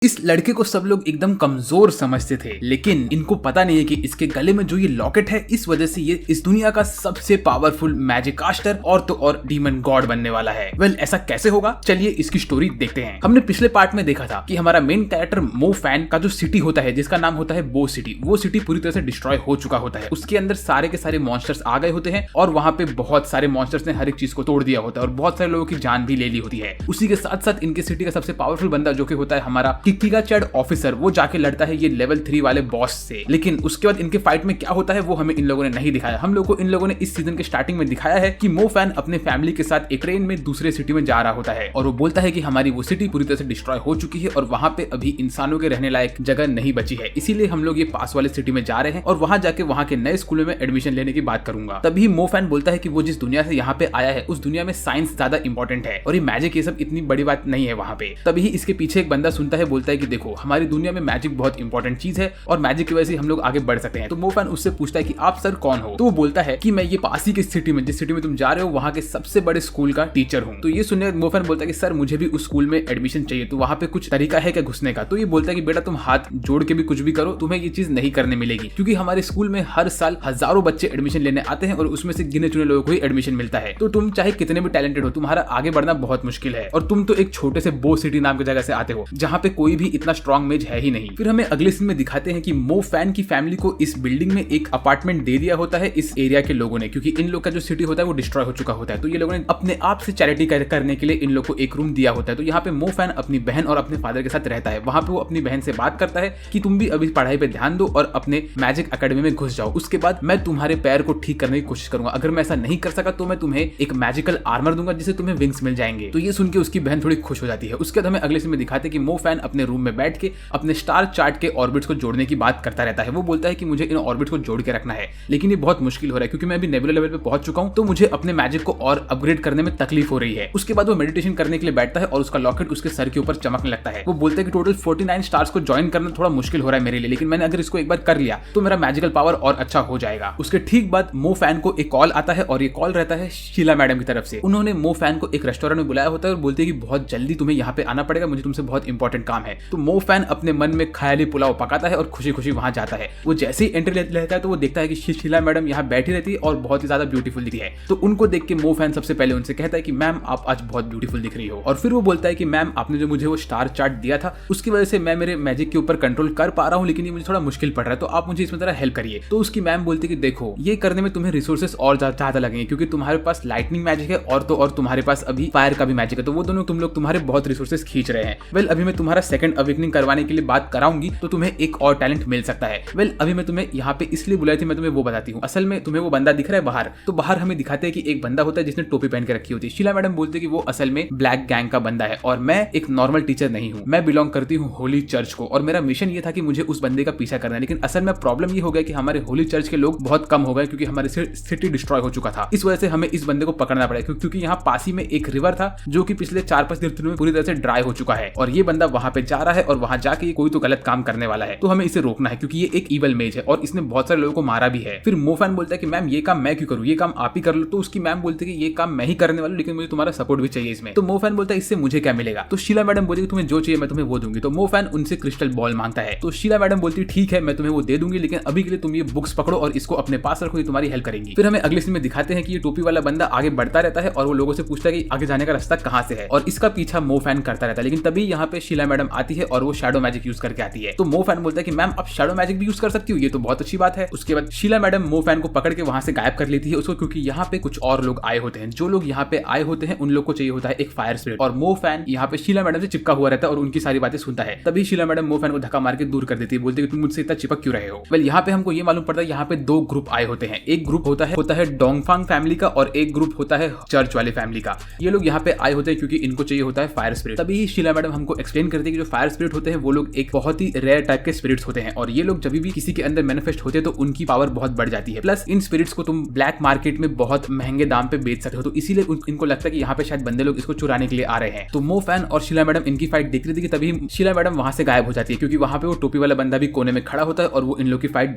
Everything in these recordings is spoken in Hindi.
इस लड़के को सब लोग एकदम कमजोर समझते थे, लेकिन इनको पता नहीं है कि इसके गले में जो ये लॉकेट है, इस वजह से ये इस दुनिया का सबसे पावरफुल मैजिक कास्टर और तो और डीमन गॉड बनने वाला है। वेल, ऐसा कैसे होगा, चलिए इसकी स्टोरी देखते हैं। हमने पिछले पार्ट में देखा था कि हमारा मेन कैरेक्टर मो फैन का जो सिटी होता है, जिसका नाम होता है बो सिटी, वो सिटी पूरी तरह से डिस्ट्रॉय हो चुका होता है। उसके अंदर सारे के सारे मॉन्स्टर्स आ गए होते हैं और वहां पे बहुत सारे मॉन्स्टर्स ने हर एक चीज को तोड़ दिया होता है और बहुत सारे लोगों की जान भी ले ली होती है। उसी के साथ साथ इनके सिटी का सबसे पावरफुल बंदा जो कि होता है हमारा किकिगा चैड ऑफिसर, वो जाके लड़ता है ये लेवल 3 वाले बॉस से। लेकिन उसके बाद इनके फाइट में क्या होता है वो हमें इन लोगों ने नहीं दिखाया। हम लोगों को इन लोगों ने इस सीजन के स्टार्टिंग में दिखाया है कि मो फैन अपने फैमिली के साथ एक ट्रेन में दूसरे सिटी में जा रहा होता है और वो बोलता है कि हमारी वो सिटी पूरी तरह से डिस्ट्रॉय हो चुकी है और वहां पे अभी इंसानों के रहने लायक जगह नहीं बची है, इसीलिए हम लोग ये पास वाले सिटी में जा रहे हैं और वहां जाके वहां के नए स्कूलों में एडमिशन लेने की बात करूंगा। तभी मो फैन बोलता है कि वो जिस दुनिया से यहाँ पे आया है, उस दुनिया में साइंस ज्यादा इंपॉर्टेंट है और ये मैजिक ये सब इतनी बड़ी बात नहीं है वहां पे। तभी इसके पीछे एक बंदा सुनता है, बोलता है कि देखो, हमारी दुनिया में मैजिक बहुत इंपॉर्टेंट चीज है और मैजिक की वजह से हम लोग आगे बढ़ सकते हैं। तो मो फैन उससे पूछता है कि आप सर कौन हो? तो वो बोलता है कि मैं ये पास ही की सिटी में, जिस सिटी में तुम जा रहे हो, वहां के सबसे बड़े स्कूल का टीचर हूँ। तो ये सुनने मो फैन बोलता है कि सर मुझे भी उस स्कूल में एडमिशन चाहिए, तो वहां पे कुछ तरीका है क्या घुसने का? तो ये बोलता है कि बेटा तुम हाथ जोड़ के भी कुछ भी करो, तुम्हें ये चीज नहीं करने मिलेगी, क्योंकि हमारे स्कूल में हर साल हजारों बच्चे एडमिशन लेने आते हैं और उसमें से गिने चुने लोगों को ही एडमिशन मिलता है। तो तुम चाहे कितने भी टैलेंटेड हो, तुम्हारा आगे बढ़ना बहुत मुश्किल है और तुम तो एक छोटे से बो सिटी नाम की जगह से आते हो जहां पे कोई भी इतना स्ट्रॉन्ग मेज है ही नहीं। फिर हमें अगले सीन में दिखाते हैं कि मो फैन की फैमिली को इस बिल्डिंग में एक अपार्टमेंट दे दिया होता है इस एरिया के लोगों ने, क्योंकि इन लोग का जो सिटी होता है वो डिस्ट्रॉय हो चुका होता है। तो ये लोगों ने अपने आप से चैरिटी करने के लिए इन लोग को एक रूम दिया होता है। तो यहाँ पे मो फैन अपनी बहन और अपने फादर के साथ रहता है। वहां पे वो अपनी बहन से बात करता है कि तुम भी अभी पढ़ाई पे ध्यान दो और अपने मैजिक एकेडमी में घुस जाओ, उसके बाद मैं तुम्हारे पैर को ठीक करने की कोशिश करूंगा। अगर मैं ऐसा नहीं कर सका तो मैं तुम्हें एक मैजिकल आर्मर दूंगा जिससे तुम्हें विंग्स मिल जाएंगे। तो ये सुन के उसकी बहन थोड़ी खुश हो जाती है। उसके बाद हमें अगले सीन में दिखाते हैं कि मो फैन अपने रूम में बैठ के अपने स्टार चार्ट के ऑर्बिट्स को जोड़ने की बात करता रहता है। वो बोलता है कि मुझे इन ऑर्बिट्स को जोड़ के रखना है, लेकिन ये बहुत मुश्किल हो रहा है क्योंकि मैं अभी नेबुला लेवल पे पहुंच चुका हूं, तो मुझे अपने मैजिक को और अपग्रेड करने में तकलीफ हो रही है। उसके बाद वो मेडिटेशन करने के लिए बैठता है और उसका लॉकेट उसके सर के ऊपर चमकने लगता है। वो बोलता है कि टोटल 49 स्टार्स को ज्वाइन करना थोड़ा मुश्किल हो रहा है मेरे लिए, लेकिन मैंने अगर इसको एक बार कर लिया तो मेरा मैजिकल पावर और अच्छा हो जाएगा। उसके ठीक बाद मो फैन को एक कॉल आता है और ये कॉल रहता है शीला मैडम की तरफ से। उन्होंने मो फैन को एक रेस्टोरेंट में बुलाया होता है और बोलते हैं कि बहुत जल्दी तुम्हें यहाँ पे आना पड़ेगा, मुझे तुमसे बहुत इंपॉर्टेंट काम है। तो मो फैन अपने मन में ख्याली पुलाव पकाता है और खुशी खुशी वहां जाता है। वो जैसे ही एंट्री लेता है तो वो देखता है कि शीला मैडम यहाँ बैठी रहती है और बहुत ही ज्यादा ब्यूटीफुल दिखती है। तो उनको देख के मो फैन सबसे पहले उनसे कहता है कि मैम आप आज बहुत ब्यूटीफुल दिख रही हो। और फिर वो बोलता है कि मैम आपने जो मुझे वो स्टार चार्ट दिया था उसकी वजह से मैं मेरे मैजिक के ऊपर कंट्रोल कर पा रहा हूँ, लेकिन ये मुझे थोड़ा मुश्किल पड़ रहा है, तो आप मुझे इसमें जरा हेल्प करिए। तो उसकी मैम बोलती है कि देखो, ये करने में तुम्हें रिसोर्सेस और ज्यादा लगेंगे क्योंकि तुम्हारे पास लाइटनिंग मैजिक है और तो और तुम्हारे पास अभी फायर का भी मैजिक है, तो वो दोनों तुम लोग तुम्हारे बहुत रिसोर्सेस खींच रहे हैं। वेल, अभी मैं तुम्हारा सेकंड अवेकनिंग करवाने के लिए बात कराऊंगी तो तुम्हें एक और टैलेंट मिल सकता है। वेल, अभी मैं तुम्हें यहाँ पे इसलिए बुलाई थी, मैं तुम्हें वो बताती हूँ। असल में तुम्हें वो बंदा दिख रहा है बाहर, तो बाहर हमें दिखाते हैं कि एक बंदा होता है जिसने टोपी पहन के रखी होती है। शीला मैडम बोलते हैं कि वो असल में ब्लैक गैंग का बंदा है और मैं एक नॉर्मल टीचर नहीं हूँ, मैं बिलोंग करती हूँ होली चर्च को और मेरा मिशन ये था कि मुझे उस बंदे का पीछा करना है। लेकिन असल में प्रॉब्लम ये हो गया कि हमारे होली चर्च के लोग बहुत कम हो गए क्योंकि हमारी सिटी डिस्ट्रॉय हो चुका था। इस वजह से हमें इस बंदे को पकड़ना पड़ा क्योंकि यहाँ पास ही में एक रिवर था जो कि पिछले 4-5 दिनों में पूरी तरह से ड्राई हो चुका है और ये बंदा वहां पे जा रहा है और वहां जाके कोई तो गलत काम करने वाला है, तो हमें इसे रोकना है क्योंकि ये एक ईवल मेज है और इसने बहुत सारे लोगों को मारा भी है। फिर मो फैन बोलता है कि मैम ये काम मैं क्यों करूँ, ये काम आप ही कर लो। तो उसकी मैम बोलती है कि ये काम मैं ही करने वाला हूं, लेकिन मुझे तुम्हारा सपोर्ट भी चाहिए इसमें। तो मो फैन बोलता है इससे मुझे क्या मिलेगा? तो शीला मैडम बोलती है तुम्हें जो चाहिए मैं तुम्हें वो दूंगी। तो मो फैन उनसे क्रिस्टल बॉल मांगता है। तो शीला मैडम बोलती है ठीक है मैं तुम्हें वो दे दूंगी, लेकिन अभी के लिए तुम ये बुक्स पकड़ो और इसको अपने पास रखो, ये तुम्हारी हेल्प करेंगी। फिर हमें अगले सीन में दिखाते हैं कि ये टोपी वाला बंदा आगे बढ़ता रहता है और वो लोगों से पूछता है कि आगे जाने का रास्ता कहां से है और इसका पीछा मो फैन करता रहता है। लेकिन तभी यहाँ पे शीला मैडम आती है और वो शैडो मैजिक यूज करके आती है। तो मो फैन बोलता है कि मैम आप शैडो मैजिक भी यूज कर सकती हो, ये तो बहुत अच्छी बात है। उसके बाद शीला मैडम मो फैन को पकड़ के वहां से गायब कर लेती है उसको, क्योंकि यहाँ पे कुछ और लोग आए होते हैं। जो लोग यहाँ पे आए होते हैं उन लोग को चाहिए होता है एक फायर स्पिरिट और मो फैन यहाँ पे शीला मैडम से चिपका हुआ रहता है और उनकी सारी बातें सुनता है। तभी शीला मैडम मो फैन को धक्का मार के दूर कर देती है, बोलती है तुम मुझसे इतना चिपक क्यों रहे हो। वेल, यहाँ पे हमको ये मालूम पड़ता है यहाँ पे 2 ग्रुप आए होते हैं। एक ग्रुप होता है डोंगफांग फैमिली का और एक ग्रुप होता है चर्च वाले फैमिली का। ये लोग यहाँ पे आए होते हैं क्योंकि इनको चाहिए होता है फायर स्पिरिट। तभी शीला मैडम हमको एक्सप्लेन करती है कि जो फायर स्पिरिट होते हैं वो लोग एक बहुत ही रेयर टाइप के स्पिरिट्स होते हैं और ये लोग जब भी किसी के अंदर मैनिफेस्ट होते हैं तो उनकी पावर बहुत बढ़ जाती है। प्लस इन स्पिरिट्स को तुम ब्लैक मार्केट में बहुत महंगे दाम पे बेच सकते हो, तो इसीलिए इनको लगता है कि यहाँ पे शायद बंदे लोग इसको चुराने के लिए आ रहे हैं। तो मो फैन और शीला मैडम इनकी फाइट देख रही थी कि तभी शीला मैडम वहां से गायब हो जाती है क्योंकि वहां पे वो टोपी वाला बंदा भी कोने में खड़ा होता है और वो इन लोग की फाइट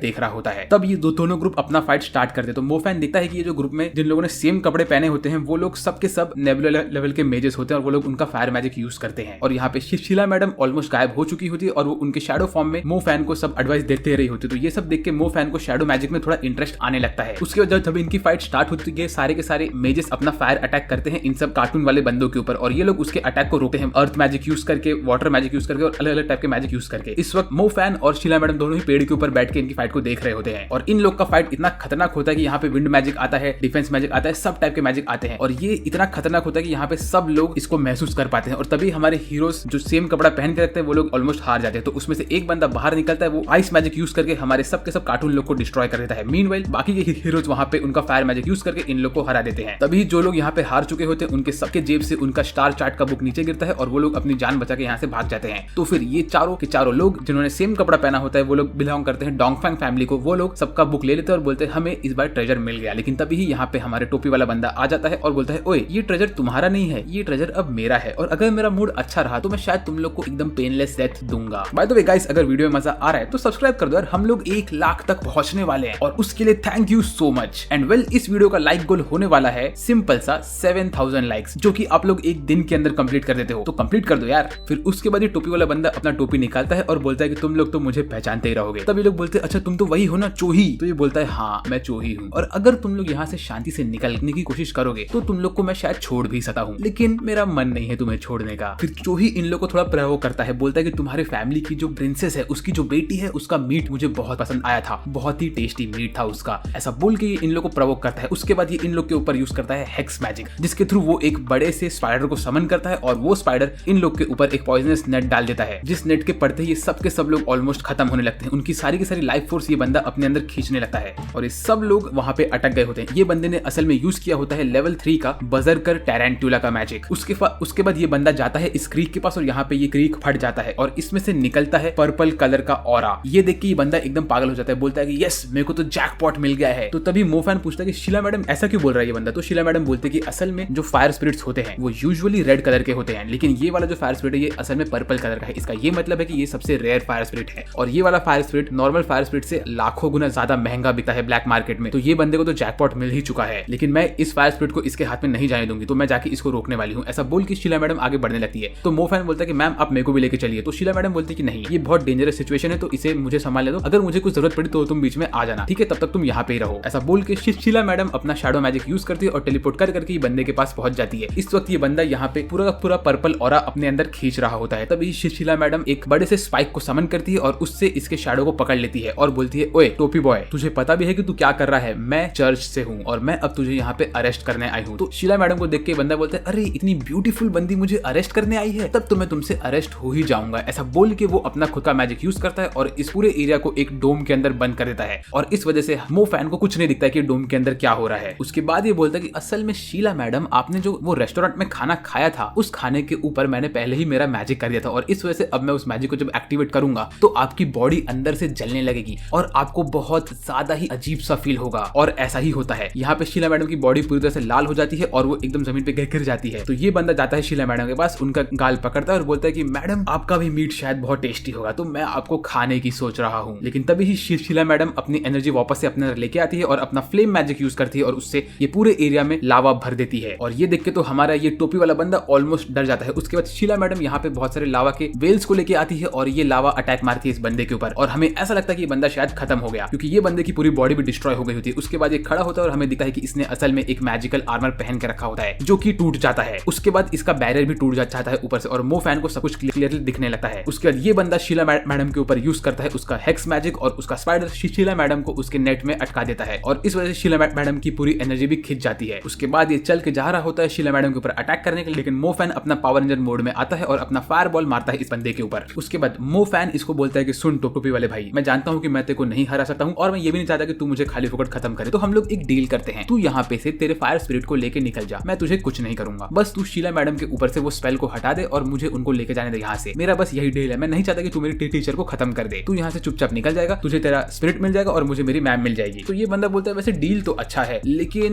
देख रहा होता है। तब ये दोनों ग्रुप अपना फाइट स्टार्ट करते हैं। तो मो फैन देखता है कि ये जो ग्रुप में जिन लोगों ने सेम कपड़े पहने होते हैं वो लोग सबके सब नेबुला लेवल के मेजेस होते हैं और वो लोग उनका फायर मैजिक यूज करते हैं। और यहाँ पे शीला मैडम ऑलमोस्ट गायब हो चुकी होती है और वो उनके शैडो फॉर्म में मो फैन को सब एडवाइस देते रही होती है। तो ये सब देख के मो फैन को शैडो मैजिक में थोड़ा इंटरेस्ट आने लगता है। उसके बाद जब इनकी फाइट स्टार्ट होती है, सारे के सारे मेजेस अपना फायर अटैक करते हैं इन सब कार्टून वाले बंदों के ऊपर और ये लोग उसके अटैक को रोकते हैं अर्थ मैजिक यूज करके, वाटर मैजिक यूज करके और अलग अलग टाइप के मैजिक यूज करके। इस वक्त मो फैन और शीला मैडम दोनों ही पेड़ के ऊपर बैठ के इनकी फाइट को देख रहे होते हैं और इन लोग का फाइट इतना खतरनाक होता है कि यहाँ पे विंड मैजिक आता है, डिफेंस मैजिक आता है, सब टाइप के मैजिक आते हैं और ये इतना खतरनाक होता है कि यहाँ पे सब लोग इसको महसूस कर पाते हैं और तभी हमारे हीरोज जो सेम कपड़ा पहन के रखते हैं वो लोग ऑलमोस्ट हार जाते हैं। तो उसमें से एक बंदा बाहर निकलता है, वो आइस मैजिक यूज करके हमारे सब के सब कार्टून लोग को डिस्ट्रॉय कर देता है। मीनवाइल बाकी के हीरोज वहां पे उनका फायर मैजिक यूज करके इन लोग को हरा देते हैं। तभी जो लोग यहाँ पे हार चुके होते हैं उनके सबके जेब से उनका स्टार चार्ट का बुक नीचे गिरता है और वो लोग अपनी जान बचा के यहाँ से भाग जाते हैं। तो फिर ये चारों के चारों लोग जिन्होंने सेम कपड़ा पहना होता है वो लोग बिलोंग करते हैं डोंगफैंग फैमिली को, वो लोग सबका बुक ले लेते हैं और बोलते हैं हमें इस बार ट्रेजर मिल गया। लेकिन तभी ही यहाँ पे हमारे टोपी वाला बंदा आ जाता है और बोलता है ओए ये ट्रेजर तुम्हारा नहीं है, ये ट्रेजर अब मेरा है और अगर मेरा मूड अच्छा रहा तो मैं शायद तुम लोग को एकदम पेनलेस डेथ दूंगा। बाय द वे गाइस, अगर वीडियो में मजा आ रहा है तो सब्सक्राइब कर दो यार, हम लोग 1 लाख तक पहुंचने वाले हैं और उसके लिए thank you so much. And well इस वीडियो का लाइक गोल होने वाला है सिंपल सा 7000 लाइक्स, जो कि आप लोग एक दिन के अंदर कंप्लीट कर देते हो, तो कंप्लीट कर दो यार। फिर उसके बाद ये टोपी वाला बंदा अपना टोपी निकालता है और बोलता है कि तुम लोग तो मुझे पहचानते ही रहोगे। तभी लोग बोलते हैं अच्छा तुम तो वही हो ना चोही, तो ये बोलता है हाँ मैं चोही हूँ और अगर तुम लोग यहाँ से शांति से निकलने की कोशिश करोगे तो तुम लोग को मैं शायद छोड़ भी सकता हूँ, लेकिन मेरा मन नहीं है तुम्हें छोड़ने का। फिर चोही इन लोग को थोड़ा प्रवोक करता है, बोलता है कि तुम्हारे फैमिली की जो प्रिंसेस है उसकी जो बेटी है उसका मीट मुझे बहुत पसंद आया था, बहुत ही टेस्टी मीट था उसका, ऐसा बोल के इन लोग को प्रवोक करता है। उसके बाद ये इन लोग के ऊपर यूज करता है हेक्स मैजिक, जिसके थ्रू वो एक बड़े से स्पाइडर को समन करता है और वो स्पाइडर इन लोग के ऊपर एक पॉइजनस नेट डाल देता है, जिस नेट के पड़ते ही ये सब के सब लोग ऑलमोस्ट खत्म होने लगते हैं। उनकी सारी की सारी लाइफ फोर्स ये बंदा अपने अंदर खींचने लगता है और ये सब लोग वहां पे अटक गए होते हैं। ये बंदे ने असल में यूज किया होता है लेवल 3 का बजरकर टैरेंटुला का मैजिक। उसके बाद ये बंदा जाता है इस क्रीक के पास और यहाँ पे ये क्रीक फट जाता है और इसमें से निकलता है पर्पल कलर का ऑरा। ये देख के ये बंदा एकदम पागल हो जाता है, बोलता है कि यस मेरे को तो जैकपॉट मिल गया है। तो तभी मोफैन पूछता है कि शीला मैडम ऐसा क्यों बोल रहा है ये बंदा। तो शीला मैडम बोलते हैं कि असल में जो फायर स्पिरिट्स होते हैं वो यूजुअली रेड कलर के होते हैं, लेकिन ये वाला जो फायर स्पिरिट है ये असल में पर्पल कलर का है। इसका ये मतलब है कि ये सबसे रेयर फायर स्पिरिट है और ये वाला fire spirit normal fire spirit से लाखों गुना ज्यादा महंगा बिकता है ब्लैक मार्केट में। तो ये बंदे को तो जैकपॉट मिल ही चुका है, लेकिन मैं इस फायर स्पिरिट को इसके हाथ में नहीं जाने दूंगी, तो मैं जाके इसको रोकने वाली हूँ। ऐसा बोल के शीला मैडम आगे बढ़ने लगती है। तो मोफैन बोलता है कि मैम आप मेरे को भी लेके चलिए। तो शीला मैडम बोलती है कि नहीं ये बहुत डेंजरस सिचुएशन है, तो इसे मुझे संभाल ले दो, अगर मुझे कुछ जरूरत पड़ी तो तुम बीच में आ जाना, ठीक है, तब तक तुम यहाँ पे ही रहो। ऐसा बोल के शीला मैडम अपना शैडो मैजिक यूज करती है और टेलीपोर्ट करके बंदे के पास पहुंच जाती है। इस वक्त ये बंदा यहाँ पे पूरा पूरा पर्पल ऑरा अपने अंदर खींच रहा होता है। तभी शीला मैडम एक बड़े से स्पाइक को समन करती है और उससे इसके शैडो को पकड़ लेती है और बोलती है ओए टोपी बॉय, तुझे पता भी है कि तू क्या कर रहा है, मैं चर्च से हूँ और मैं अब तुझे यहाँ पे अरेस्ट करने आई हूँ। तो शीला मैडम को देख के बंदा बोलता है अरे इतनी ब्यूटीफुल बंदी मुझे अरेस्ट करने आई है, तब तो मैं तुमसे अरेस्ट हो ही जाऊंगा। ऐसा बोल के वो अपना खुद का मैजिक यूज करता है और इस पूरे एरिया को एक डोम के अंदर बंद कर देता है और इस वजह से मो फैन को कुछ नहीं दिखता कि डोम के अंदर क्या हो रहा है। उसके बाद ये बोलता है कि असल में शीला मैडम आपने जो वो रेस्टोरेंट में खाना खाया था उस खाने के ऊपर मैंने पहले ही मेरा मैजिक कर दिया था और इस वजह से अब मैं उस मैजिक को जब एक्टिवेट करूंगा तो आपकी बॉडी अंदर से जलने लगेगी और आपको बहुत ज्यादा ही अजीब सा फील होगा। और ऐसा ही होता है, यहाँ पे शीला मैडम की बॉडी पूरी तरह से लाल हो जाती है और वो एकदम जमीन पे गिर जाती है। तो ये बंदा जाता है शीला मैडम के पास, उनका गाल पकड़ता है और बोलता है कि मैडम आपका भी मीट शायद बहुत टेस्टी होगा, तो मैं आपको खाने की सोच रहा हूँ। लेकिन तभी ही शीला मैडम अपनी एनर्जी वापस से अपने अंदर लेके आती है और अपना फ्लेम मैजिक यूज करती है और उससे ये पूरे एरिया में लावा भर देती है और ये देख के तो हमारा ये टोपी वाला बंदा ऑलमोस्ट डर जाता है। उसके बाद शीला मैडम यहाँ पे बहुत सारे लावा के वेल्स को लेके आती है और ये लावा अटैक मारती है इस बंदे के ऊपर और हमें ऐसा लगता है कि ये बंदा शायद खत्म हो गया क्योंकि ये बंदे की पूरी बॉडी भी डिस्ट्रॉय हो गई होती है। उसके बाद ये खड़ा होता है और हमें दिखता है कि इसने असल में एक मैजिकल आर्मर पहन के रखा होता है जो कि टूट जाता है। उसके बाद इसका बैरियर भी टूट जाता है ऊपर से और मो फैन को सब कुछ क्लियरली दिखने लगता है। उसके बाद ये बंदा शीला मैडम के ऊपर यूज करता है उसका हेक्स मैजिक और उसका स्पाइडर शीला मैडम को उसके नेट में अटका देता है और इस वजह से शीला मैडम की पूरी एनर्जी भी खिंच जाती है। उसके बाद ये चल के जा रहा होता है शीला मैडम के ऊपर अटैक करने के लिए, लेकिन मो फैन अपना पावर रेंजर मोड में आता है और अपना फायर बॉल मारता है इस बंदे के ऊपर। उसके बाद मो फैन इसको बोलता है कि सुन टोपी वाले भाई, मैं जानता हूँ कि मैं तेरे को नहीं हरा सकता हूँ और मैं ये भी नहीं चाहता कि तू मुझे खाली फोकट खत्म करे, तो हम लोग एक डील करते हैं, तू यहाँ पे से तेरे फायर स्पिरिट को लेके निकल जा, मैं तुझे कुछ नहीं करूंगा, बस तू शीला मैडम के ऊपर से वो स्पेल को हटा दे और मुझे उनको लेके जाने दे यहाँ से। मेरा बस यही डील है, मैं नहीं चाहता कि तू मेरी टीचर को खत्म कर दे, तू यहाँ से चुपचाप निकल जाएगा, तुझे तेरा स्पिरिट मिल जाएगा और मुझे मेरी मैम मिल जाएगी। तो ये बंदा बोलता है वैसे डील तो अच्छा है लेकिन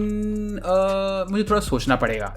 मुझे थोड़ा सोचना पड़ेगा।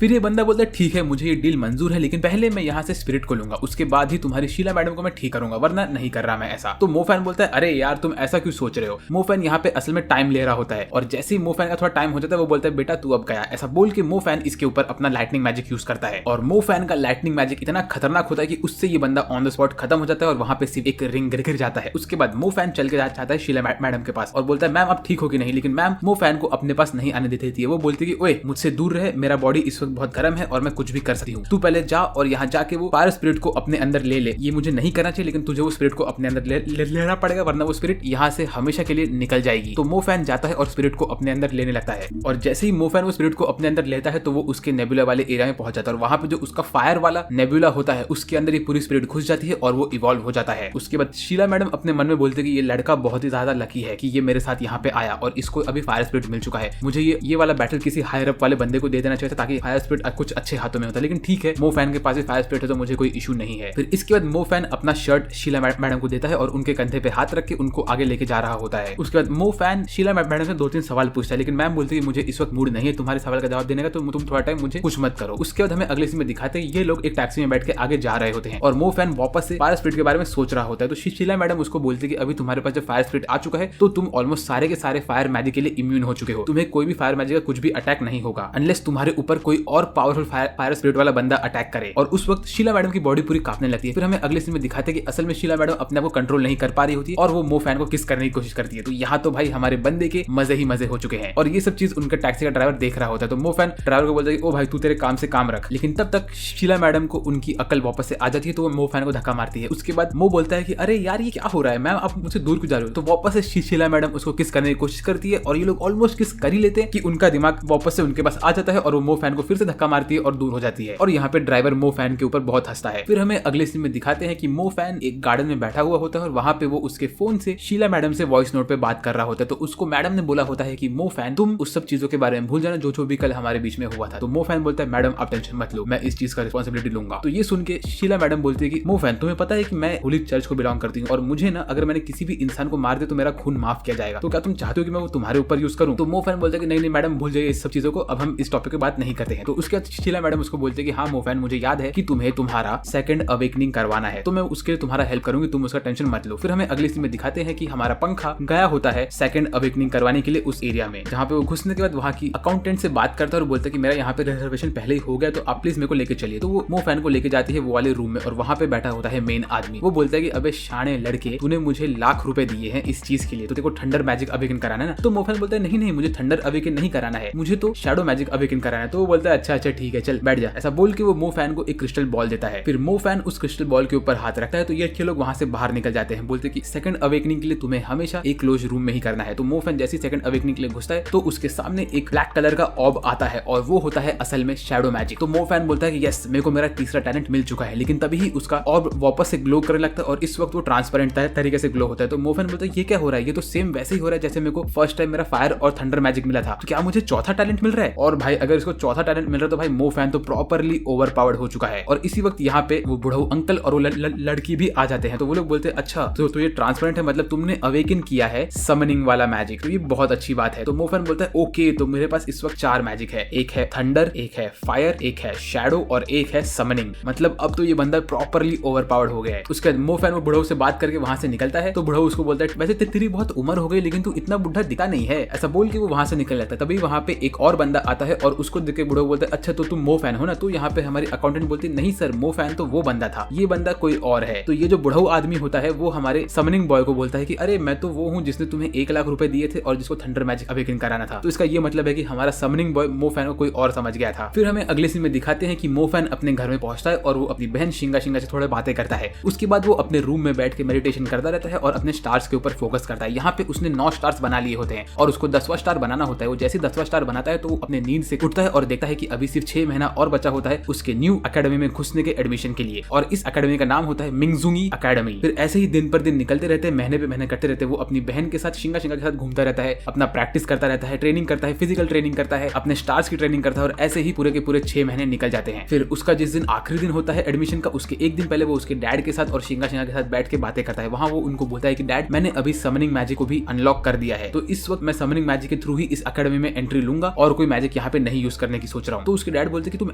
फिर ये बंदा बोलता है ठीक है मुझे ये डील मंजूर है, लेकिन पहले मैं यहाँ से स्पिरिट को लूंगा, उसके बाद ही तुम्हारी शीला मैडम को मैं ठीक करूंगा, वरना नहीं कर रहा मैं ऐसा। तो मोफैन बोलता है अरे यार तुम ऐसा क्यों सोच रहे हो। मोफैन यहाँ पे असल में टाइम ले रहा होता है, और जैसे ही मोफैन का थोड़ा टाइम हो जाता है वो बोलता है बेटा तू अब गया। ऐसा बोल के मोफैन इसके ऊपर अपना लाइटनिंग मैजिक यूज करता है, और मोफैन का लाइटनिंग मैजिक इतना खतरनाक होता है कि उससे ये बंदा ऑन द स्पॉट खत्म हो जाता है और वहां पे सिर्फ एक रिंग गिर जाता है। उसके बाद मोफैन चल के जाता है शीला मैडम के पास और बोलता है मैम अब ठीक होगी नहीं, लेकिन मैम मोफैन को अपने पास नहीं आने देती थी। वो बोलती है कि ओए मुझसे दूर रहे, मेरा बॉडी इस वक्त बहुत गर्म है और मैं कुछ भी कर सकती हूँ, तू पहले जा और यहाँ जाके वो फायर स्पिरिट को अपने अंदर ले ले। ये मुझे नहीं करना चाहिए, लेकिन तुझे वो स्पिरिट को अपने अंदर लेना पड़ेगा, वरना वो स्पिरिट यहाँ से हमेशा के लिए निकल जाएगी। तो मोफैन जाता है और स्पिरिट को अपने अंदर लेने लगता है, और जैसे ही मोफैन वो स्पिरिट को अपने अंदर लेता है तो वो उसके नेबुला वाले एरिया में पहुंच जाता है, और वहां पे जो उसका फायर वाला नेबुला होता है उसके अंदर ये पूरी स्पिरिट घुस जाती है और वो इवॉल्व हो जाता है। उसके बाद शीला मैडम अपने मन में बोलते कि ये लड़का बहुत ही ज्यादा लकी है कि ये मेरे साथ यहाँ पे आया और इसको अभी फायर स्पिरिट मिल चुका है, मुझे ये वाला बैटल किसी हायर अप वाले बंदे को दे देना चाहिए था ताकि फायर स्पिरिट कुछ अच्छे हाथों में होता। लेकिन ठीक है मोफैन के पास भी फायर स्पिरिट है तो मुझे कोई इशू नहीं है। फिर इसके बाद मोफैन अपना शर्ट शीला मैडम को देता है और उनके कंधे पे हाथ रख के उनको आगे लेके जा रहा होता है। उसके बाद मोफैन शीला मैडम से 2-3 सवाल पूछता है, लेकिन मैम बोलती है मुझे इस वक्त मूड नहीं है तुम्हारे सवाल का जवाब देने का, तो तुम थोड़ा टाइम मुझे कुछ मत करो। उसके बाद हमें अगले सीन में दिखाते हैं ये लोग एक टैक्सी में बैठ के आगे जा रहे होते हैं और मोफैन वापस से फायर स्पिरिट के बारे में सोच रहा होता है। तो शीला मैडम उसको बोलती है कि अभी तुम्हारे पास जब फायर स्पिरिट आ चुका है तो तुम ऑलमोस्ट सारे के सारे फायर मैजिक के लिए इम्यून हो चुके हो, तुम्हें कोई भी फायर मैजिक का कुछ भी अटैक नहीं होगा अनलेस तुम्हारे ऊपर कोई और पावरफुल फायर स्पिरिट वाला बंदा अटैक करे। और उस वक्त शीला मैडम की बॉडी पूरी कांपने लगती है। फिर हमें अगले सीन में दिखाते हैं कि असल में शीला मैडम अपने आप को कंट्रोल नहीं कर पा रही होती है और वो मोफैन को किस करने की कोशिश करती है। तो यहाँ तो भाई हमारे बंदे के मजे ही मजे हो चुके हैं, और ये सब चीज उनका टैक्सी का ड्राइवर देख रहा होता है। तो मोफैन ड्राइवर को बोलता है कि ओ भाई तू तेरे काम से काम रख, लेकिन तब तक शीला मैडम को उनकी अकल वापस से आ जाती है तो वो मोफैन को धक्का मारती है। उसके बाद मो बोलता है कि अरे यार ये क्या हो रहा है मैम, आप मुझसे दूर क्यों जा रहे हो। तो वापस से शीला मैडम उसको किस करने की कोशिश करती है और ये लोग ऑलमोस्ट किस कर ही लेते हैं कि उनका दिमाग वापस से उनके पास आ जाता है और वो मोफैन को फिर से धक्का मारती है और दूर हो जाती है। और यहाँ पे ड्राइवर मोफैन के ऊपर बहुत हंसता है। फिर हमें अगले सीन में दिखाते हैं कि मोफैन एक गार्डन में बैठा हुआ होता है और वहां पे वो उसके फोन से शीला मैडम से वॉइस नोट पे बात कर रहा होता है। तो उसको मैडम ने बोला होता है कि मोफैन तुम उस सब चीजों के बारे में भूल जाना जो भी कल हमारे बीच में हुआ था। तो मोफैन बोलता है मैडम आप टेंशन मत लो, मैं इस चीज का रिस्पॉन्सिबिलिटी लूंगा। तो ये सुन के शीला मैडम बोलती है कि मोफैन तुम्हें पता है कि मैं होली चर्च को बिलोंग करती हूँ और मुझे ना अगर मैंने किसी भी इंसान को मार दिया तो मेरा खून माफ किया जाएगा, तो क्या तुम चाहते हो कि मैं वो तुम्हारे ऊपर यूज करूं। तो मोफैन बोलता है कि नहीं मैडम भूल जाइए इस सब चीजों को, अब हम इस टॉपिक पे बात नहीं करते हैं। तो उसके बाद शीला मैडम उसको बोलते हैं कि हाँ मोफैन मुझे याद है कि तुम्हें तुम्हारा सेकंड अवेकनिंग करवाना है, तो मैं उसके लिए तुम्हारा हेल्प करूंगी, तुम उसका टेंशन मत लो। फिर हमें अगले सीन में दिखाते हैं कि हमारा पंखा गया होता है सेकंड अवेकनिंग करवाने के लिए उस एरिया में, जहाँ पे वो घुसने के बाद वहाँ की अकाउंटेंट से बात करता है और बोलता है कि मेरा यहाँ पे रिजर्वेशन पहले ही हो गया तो आप प्लीज मेरे को लेके चलिए। तो वो मोफैन को लेके जाती है वो वाले रूम में और वहाँ पे बैठा होता है मेन आदमी। वो बोलता है कि अबे शाणे लड़के तूने मुझे लाख रुपए दिए हैं इस चीज के लिए, तो तेरे को थंडर मैजिक अवेकन कराना है ना। तो मोफैन बोलता है नहीं मुझे थंडर अवेकन नहीं कराना है, मुझे तो शैडो मैजिक अवेकन कराना है। तो वो बोलता है अच्छा ठीक है चल बैठ जा। ऐसा बोल के वो मोफैन को एक क्रिस्टल बॉल देता है। फिर मोफैन उस क्रिस्टल बॉल के ऊपर हाथ रखता है तो ये लोग वहां से बाहर निकल जाते हैं। बोलते कि सेकंड अवेकनिंग के लिए तुम्हें हमेशा एक क्लोज रूम में ही करना है। तो मोफैन जैसे सेकंड अवेकनिंग के लिए घुसता है तो उसके सामने एक ब्लैक कलर का ऑब आता है और वो होता है असल में शैडो मैजिक। तो मोफैन बोलता है कि यस मेरे को मेरा तीसरा टैलेंट मिल चुका है, लेकिन तभी ही उसका ऑब वापस से ग्लो करने लगता है और इस वक्त वो ट्रांसपेरेंट तरीके से ग्लो होता है। तो मोफैन बोलता है ये क्या हो रहा है, ये तो सेम वैसे ही हो रहा है जैसे मेरे को फर्स्ट टाइम मेरा फायर और थंडर मैजिक मिला था, तो क्या मुझे चौथा टैलेंट मिल रहा है। और भाई अगर इसको चौथा टैलेंट मिल रहा है तो भाई मोफैन तो प्रॉपरली ओवर पावर्ड हो चुका है। और इसी वक्त यहाँ पे वो बुढ़ऊ अंकल और वो लड़की भी आ जाते हैं। तो वो लोग बोलते हैं अच्छा तो ये ट्रांसपेरेंट है, मतलब तुमने अवेकन किया है समनिंग वाला मैजिक, तो ये बहुत अच्छी बात है। तो मोफैन बोलता है ओके तो मेरे पास इस वक्त 4 मैजिक है, एक है थंडर, एक है फायर, एक है शैडो और एक है समनिंग, मतलब अब तो ये बंदा प्रॉपरली ओवर पावर्ड हो गया है। उसके बाद मोफैन वो बुढ़ऊ से बात करके वहां से निकलता है। तो बुढ़ऊ उसको बोलता है वैसे तेरी बहुत उम्र हो गई लेकिन तू इतना बुढ़ा दिखा नहीं है, ऐसा बोल के वो वहां से निकल जाता है। तभी वहां पे एक और बंदा आता है और उसको देख के बुढ़ऊ बोलता है अच्छा तो तुम मोफैन हो ना। तो यहाँ पे हमारी अकाउंटेंट बोलती नहीं सर मोफैन तो वो बंदा था, ये बंदा कोई और है। तो ये जो बुढ़ऊ आदमी होता है वो हमारे समनिंग बॉय को बोलता है कि अरे मैं तो वो हूँ जिसने तुम्हें 1 लाख रुपए दिए थे और जिसको थंडर मैजिक अवेकन कराना था। तो इसका ये मतलब है कि हमारा समनिंग बॉय मोफैन को कोई और समझ गया था। फिर हमें अगले सीन में दिखाते हैं कि मोफैन अपने घर में पहुंचता है और वो अपनी बहन शिंगा से थोड़े बातें करता है। उसके बाद वो अपने रूम में बैठ के मेडिटेशन करता रहता है और अपने स्टार्स के ऊपर फोकस करता है। यहाँ पे उसने 9 स्टार्स बना लिए होते हैं और उसको 10वां स्टार बनाना होता है। वो जैसे 10वां स्टार बनाता है तो वो अपने नींद से उठता है और देखता है कि अभी सिर्फ 6 महीना और बचा होता है उसके न्यू अकेडमी में घुसने के एडमिशन के लिए, और इस अकेडमी का नाम होता है मिंगजुंगी अकेडमी। फिर ऐसे ही दिन पर दिन निकलते रहते हैं, महीने पे महीने करते रहते हैं। वो अपनी बहन के साथ शिंगा के साथ घूमता रहता है, अपना प्रैक्टिस करता रहता है, ट्रेनिंग करता है, फिजिकल ट्रेनिंग करता है, अपने स्टार्स की ट्रेनिंग करता है और ऐसे ही पूरे के पूरे 6 महीने निकल जाते हैं। फिर उसका जिस दिन आखिरी दिन होता है एडमिशन का, उसके एक दिन पहले वो उसके डैड के साथ और शिंगा के साथ बैठ के बातें करता है। वहां वो उनको बोलता है कि डैड मैंने अभी समनिंग मैजिक को भी अनलॉक कर दिया है, तो इस वक्त मैं समनिंग मैजिक के थ्रू ही इस अकेडमी में एंट्री लूंगा और कोई मैजिक यहाँ पे नहीं यूज करने की सोच रहा हूँ। तो उसके डैड बोलते कि तुम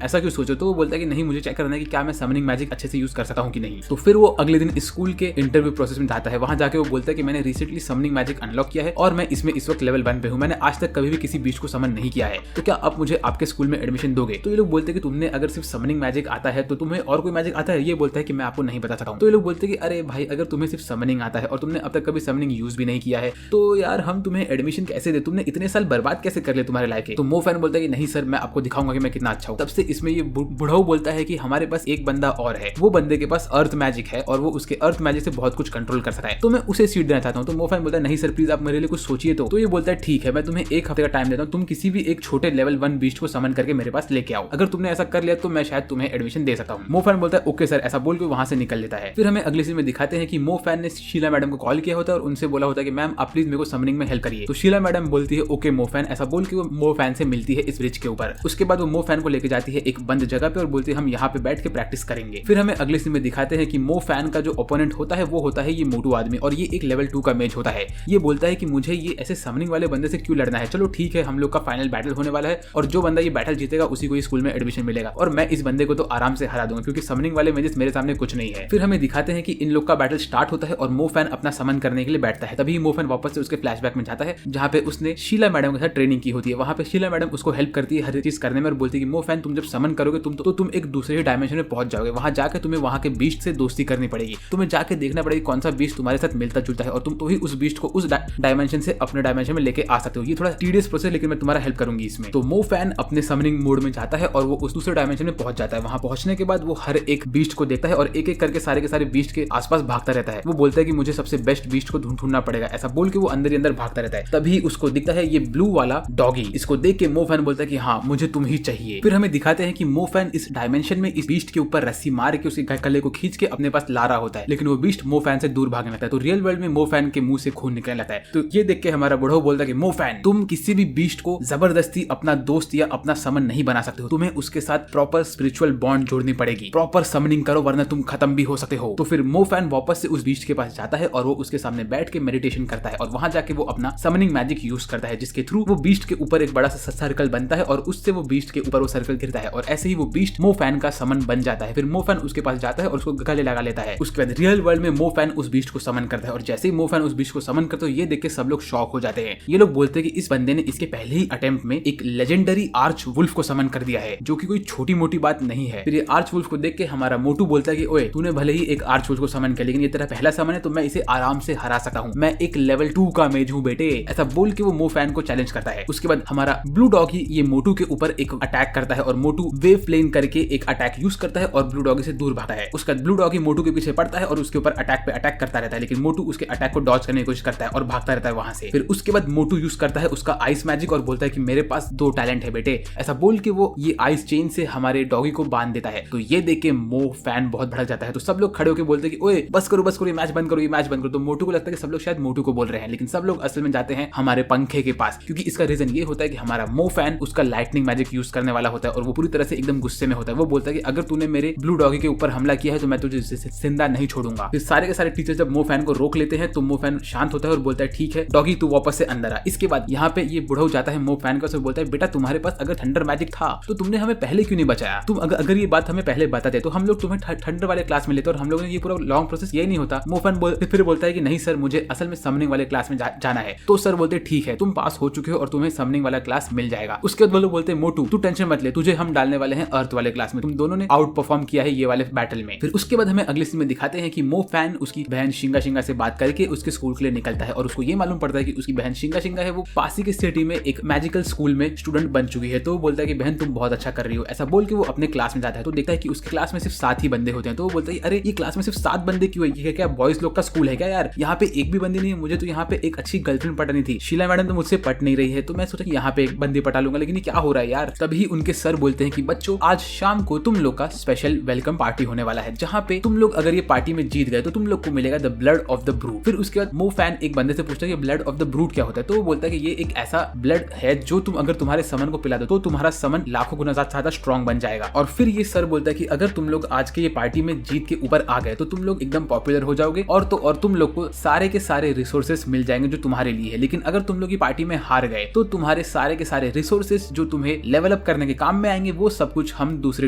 ऐसा क्यों सोचो, तो वो बोलता है कि नहीं मुझे चेक करना है कि क्या मैं समनिंग मैजिक अच्छे से यूज कर सकता हूँ कि नहीं। तो फिर वो अगले दिन स्कूल के इंटरव्यू प्रोसेस में जाता है, वहां जाके वो बोलता है कि मैंने रिसेंटली समनिंग मैजिक अनलॉक किया है और मैं इसमें इस वक्त लेवल 1 पे हूँ, मैंने आज तक कभी भी किसी बीस्ट को समन नहीं किया है, तो क्या आप मुझे आपके स्कूल में एडमिशन दोगे। तो ये लोग बोलते हैं कि तुमने अगर सिर्फ समनिंग मैजिक आता है तो तुम्हें और कोई मैजिक आता है, ये बोलता है कि मैं आपको नहीं बता सकता हूँ। तो ये लोग बोलते हैं कि अरे भाई अगर तुम्हें सिर्फ समनिंग आता है और तुमने अब तक कभी समनिंग यूज भी नहीं किया है तो यार हम तुम्हें एडमिशन कैसे दे, तुमने इतने साल बर्बाद कैसे कर ले तुम्हारे लाइफ के। तो मो फैन बोलता है कि नहीं सर मैं आपको दिखाऊंगा कि मैं कितना अच्छा हूँ। तब से इसमें ये बुढ़ाऊ बोलता है कि हमारे पास एक बंदा और है, वो बंदे के पास अर्थ मैजिक है और वो उसके अर्थ मैजिक से बहुत कुछ कंट्रोल कर सकता है, तो मैं उसे सीट देना चाहता हूँ। तो मो फैन बोलता है नहीं सर प्लीज आप मेरे लिए कुछ सोचिए। तो ये बोलता है ठीक है मैं तुम्हें एक हफ्ते का टाइम देता हूँ, तुम किसी भी एक छोटे लेवल 1 बीस्ट को समन करके मेरे पास लेके आओ, अगर तुमने ऐसा कर लिया तो मैं शायद तुम्हें एडमिशन दे सकता हूँ। मो फैन बोलता है ओके सर, ऐसा बोल के वहां से निकल लेता है। फिर हमें अगले सीन में दिखाते हैं कि मो फैन ने शीला मैडम को कॉल किया होता है और उनसे बोला होता है कि मैम आप प्लीज मेरे को समनिंग में हेल्प करिए। तो शीला मैडम बोलती है ओके मो फैन, ऐसा बोल के वो मो फैन से मिलती है इस ब्रिज के ऊपर। उसके बाद वो मो फैन को लेके जाती है एक बंद जगह पे और बोलती है हम यहाँ पे बैठ के प्रैक्टिस करेंगे। फिर हमें अगले सीन में दिखाते हैं कि मो फैन का जो ओपोनेंट होता है वो होता है ये मोटू आदमी और ये एक लेवल 2 का मेज होता है। ये बोलता है कि मुझे ये ऐसे समनिंग वाले बंदे से क्यों लड़ना है, चलो ठीक है हम लोग का फाइनल बैटल होने वाला है और जो बंदा ये बैटल जीतेगा उसी को ये स्कूल में एडमिशन मिलेगा और मैं इस बंदे को तो आराम से हरा दूंगा क्योंकि समनिंग वाले मेजेस मेरे सामने कुछ नहीं है। फिर हमें दिखाते हैं कि इन लोग का बैटल स्टार्ट होता है और मो फैन अपना समन करने के लिए बैठता है। तभी मो फैन वापस से उसके फ्लैशबैक में जाता है जहाँ पे उसने शीला मैडम के साथ ट्रेनिंग की होती है। वहाँ पे शीला मैडम उसको हेल्प करती है हर चीज करने में और बोलती है कि मो फैन तुम जब समन करोगे तुम एक दूसरे डायमेंशन में पहुंच जाओगे, वहां जाकर तुम्हें वहां के बीस्ट से दोस्ती करनी पड़ेगी, तुम्हें जाके देखना पड़ेगी कौन सा बीस्ट तुम्हारे साथ मिलता जुलता है और तुम तो ही उस बीस्ट को उस डायमेंशन से अपने डायमेंशन में लेके आ सकते हो। ये थोड़ा टीडियस प्रोसेस लेकिन मैं तुम्हारा हेल्प करूंगी इसमें। तो मो फैन अपने समनिंग मोड में जाता है और वो उस दूसरे डायमेंशन में पहुंच जाता है। वहां पहुंचने के बाद वो हर एक बीस्ट को देखता है और एक एक करके सारे के सारे बीस्ट के आसपास भागता रहता है। वो बोलता है कि मुझे सबसे बेस्ट बीस्ट को ढूंढना पड़ेगा, ऐसा बोल के वो अंदर ही अंदर भागता रहता है। तभी उसको दिखता है ये ब्लू वाला डॉगी। इसको देख के मो फैन बोलता है कि हाँ मुझे तुम ही चाहिए। फिर हमें दिखाते हैं कि मो फैन इस डायमेंशन में इस बीस्ट के ऊपर रस्सी मार के उसके गले को खींच के अपने पास ला रहा होता है, लेकिन वो बीस्ट मो फैन से दूर भागने लगता है। तो रियल वर्ल्ड में मो फैन के मुंह से खून निकलने लगता है। तो ये देख के हमारा बुढ़ो बोलता है कि मो फैन तुम किसी भी बीस्ट को जबरदस्ती अपना दोस्त या अपना समन नहीं बना सकते हो, तुम्हें उसके साथ प्रॉपर स्पिरिचुअल बॉन्ड जोड़नी पड़ेगी, प्रॉपर समनिंग करो वरना तुम खत्म भी हो सकते हो। तो फिर मो फैन वापस से उस बीस्ट के पास जाता है और वो उसके सामने बैठ के मेडिटेशन करता है और वहां जाके वो अपना समनिंग मैजिक यूज करता है जिसके थ्रू वो बीस्ट के ऊपर एक बड़ा सा सर्कल बनता है और उससे वो बीस्ट के ऊपर वो सर्कल गिरता है और ऐसे ही वो बीस्ट मो फैन का समन बन जाता है। फिर मो फैन उसके पास जाता है और उसको गले लगा लेता है। उसके बाद रियल वर्ल्ड में मो फैन उस बीस्ट को समन करता है और जैसे ही मो फैन उस बीस्ट को समन करता है ये देख के सब लोग शॉक हो जाते हैं। ये लोग बोलते हैं कि इस बंदे ने इसके पहले ही अटेम्प्ट में एक लेजेंडरी आर्च वुल्फ को समन कर दिया है, जो कि कोई छोटी मोटी बात नहीं है। फिर ये आर्च वुल्फ को देख के हमारा मोटू बोलता है कि ओए तूने भले ही एक आर्च वुल्फ को समन किया लेकिन ये तेरा पहला समन है तो मैं इसे आराम से हरा सकता हूँ, मैं एक लेवल 2 का मेज हूँ बेटे, ऐसा बोल के वो मो फैन को चैलेंज करता है। उसके बाद हमारा ब्लू डॉगी ये मोटू के ऊपर एक अटैक करता है और मोटू वेव प्लेन करके एक अटैक यूज करता है और ब्लू डॉगी से दूर भागता है। उसका ब्लू डॉगी मोटू के पीछे पड़ता है और उसके ऊपर अटैक पे अटैक करता रहता है, लेकिन मोटू उसके अटैक को डॉज करने की कोशिश करता है और भागता रहता है वहां से। फिर उसके बाद मोटू यूज करता है उसका आइस मैजिक और बोलता है कि मेरे पास 2 टैलेंट है बेटे, ऐसा बोल के वो ये आइस चेन से हमारे डॉगी को बांध देता है। तो ये देख के मो फैन बहुत भड़क जाता है। तो सब लोग खड़े होकर बोलते हैं कि ओए बस करो ये मैच बंद करो, ये मैच बंद करो। तो मोटू को लगता है कि सब लोग शायद मोटू को बोल रहे हैं, लेकिन सब लोग असल में जाते हैं हमारे पंखे के पास, क्योंकि इसका रीजन ये होता है कि हमारा मो फैन उसका लाइटनिंग मैजिक यूज करने वाला होता है और वो पूरी तरह से एकदम गुस्से में होता है। वो बोलता है कि अगर तूने मेरे ब्लू डॉगी के ऊपर हमला किया है तो मैं तुझे जिंदा नहीं छोड़ूंगा। फिर सारे के सारे टीचर जब मो फैन को रोक लेते हैं तो मो फैन शांत होता है और बोलता है ठीक है डॉगी तू वापस से अंदर आ। इसके बाद यहाँ पे ये बुढ़ऊ जाता है मो फैन का, बोलता है बेटा तुम्हारे पास अगर थंडर मैजिक था तो तुमने हमें पहले क्यों नहीं बचाया, तुम अगर ये बात हमें पहले बताते तो हम लोग तुम्हें थंडर वाले क्लास में लेते और हम लोगों ने ये पूरा लॉन्ग प्रोसेस यही नहीं होता। मो फैन फिर बोलता है कि नहीं सर मुझे असल में समनिंग वाले क्लास में जाना है। तो सर बोलते ठीक है तुम पास हो चुके हो और तुम्हें समनिंग वाला क्लास मिल जाएगा। उसके बाद वो लोग बोलते हैं मोटू तू टेंशन मत ले, तुझे हम डालने वाले हैं अर्थ वाले क्लास में, तुम दोनों ने आउट परफॉर्म किया है ये वाले बैटल में। फिर उसके बाद हमें अगले सीन में दिखाते हैं कि मो फैन उसकी बहन शिंगा शिंगा से बात करके उसके स्कूल के लिए निकलता है और उसको ये मालूम पड़ता है कि उसकी बहन शिंगा शिंगा है वो पासी की सिटी में एक मैजिकल स्कूल में स्टूडेंट बन चुकी है। तो वो बोलता है कि बहन तुम बहुत अच्छा कर रही हो, ऐसा बोल के वो अपने क्लास में जाता है। तो देखता है कि उसके क्लास में सिर्फ 7 ही बंदे होते हैं। तो वो बोलता है अरे ये क्लास में सिर्फ 7 बंदे क्यों है, ये क्या बॉयज लोग का स्कूल है क्या यार, यहाँ पे एक भी बंदी नहीं है, मुझे तो यहाँ पे एक अच्छी गर्लफ्रेंड पटानी थी, शीला मैडम तो मुझसे पट नहीं रही है, तो मैं सोचा कि यहाँ पे एक बंदी पटा लूंगा, लेकिन ये क्या हो रहा है यार। तभी उनके सर बोलते हैं कि बच्चों आज शाम को तुम लोग का स्पेशल वेलकम पार्टी होने वाला है, जहाँ पे तुम लोग अगर ये पार्टी में जीत गए तो तुम लोग को मिलेगा the blood of the brood. फिर उसके बाद मो फैन एक बंदे से पूछता है कि ब्लड ऑफ द ब्रूड क्या होता है। तो वो बोलता है कि ये एक ऐसा ब्लड है जो तुम अगर तुम्हारे समन को पिला दो तो तुम्हारा समन लाखों गुना ज्यादा स्ट्रॉन्ग बन जाएगा। और फिर ये सर बोलता है कि अगर तुम लोग आज के ये पार्टी में जीत के ऊपर आ गए तो तुम लोग एकदम पॉपुलर हो जाओगे और तुम लोग को सारे के सारे रिसोर्सेस मिल जाएंगे जो तुम्हारे लिए है, लेकिन अगर तुम लोग ये पार्टी में हार गए तो तुम्हारे सारे के सारे रिसोर्सेस जो तुम्हें लेवल डेवलप करने के काम में आएंगे वो सब कुछ हम दूसरे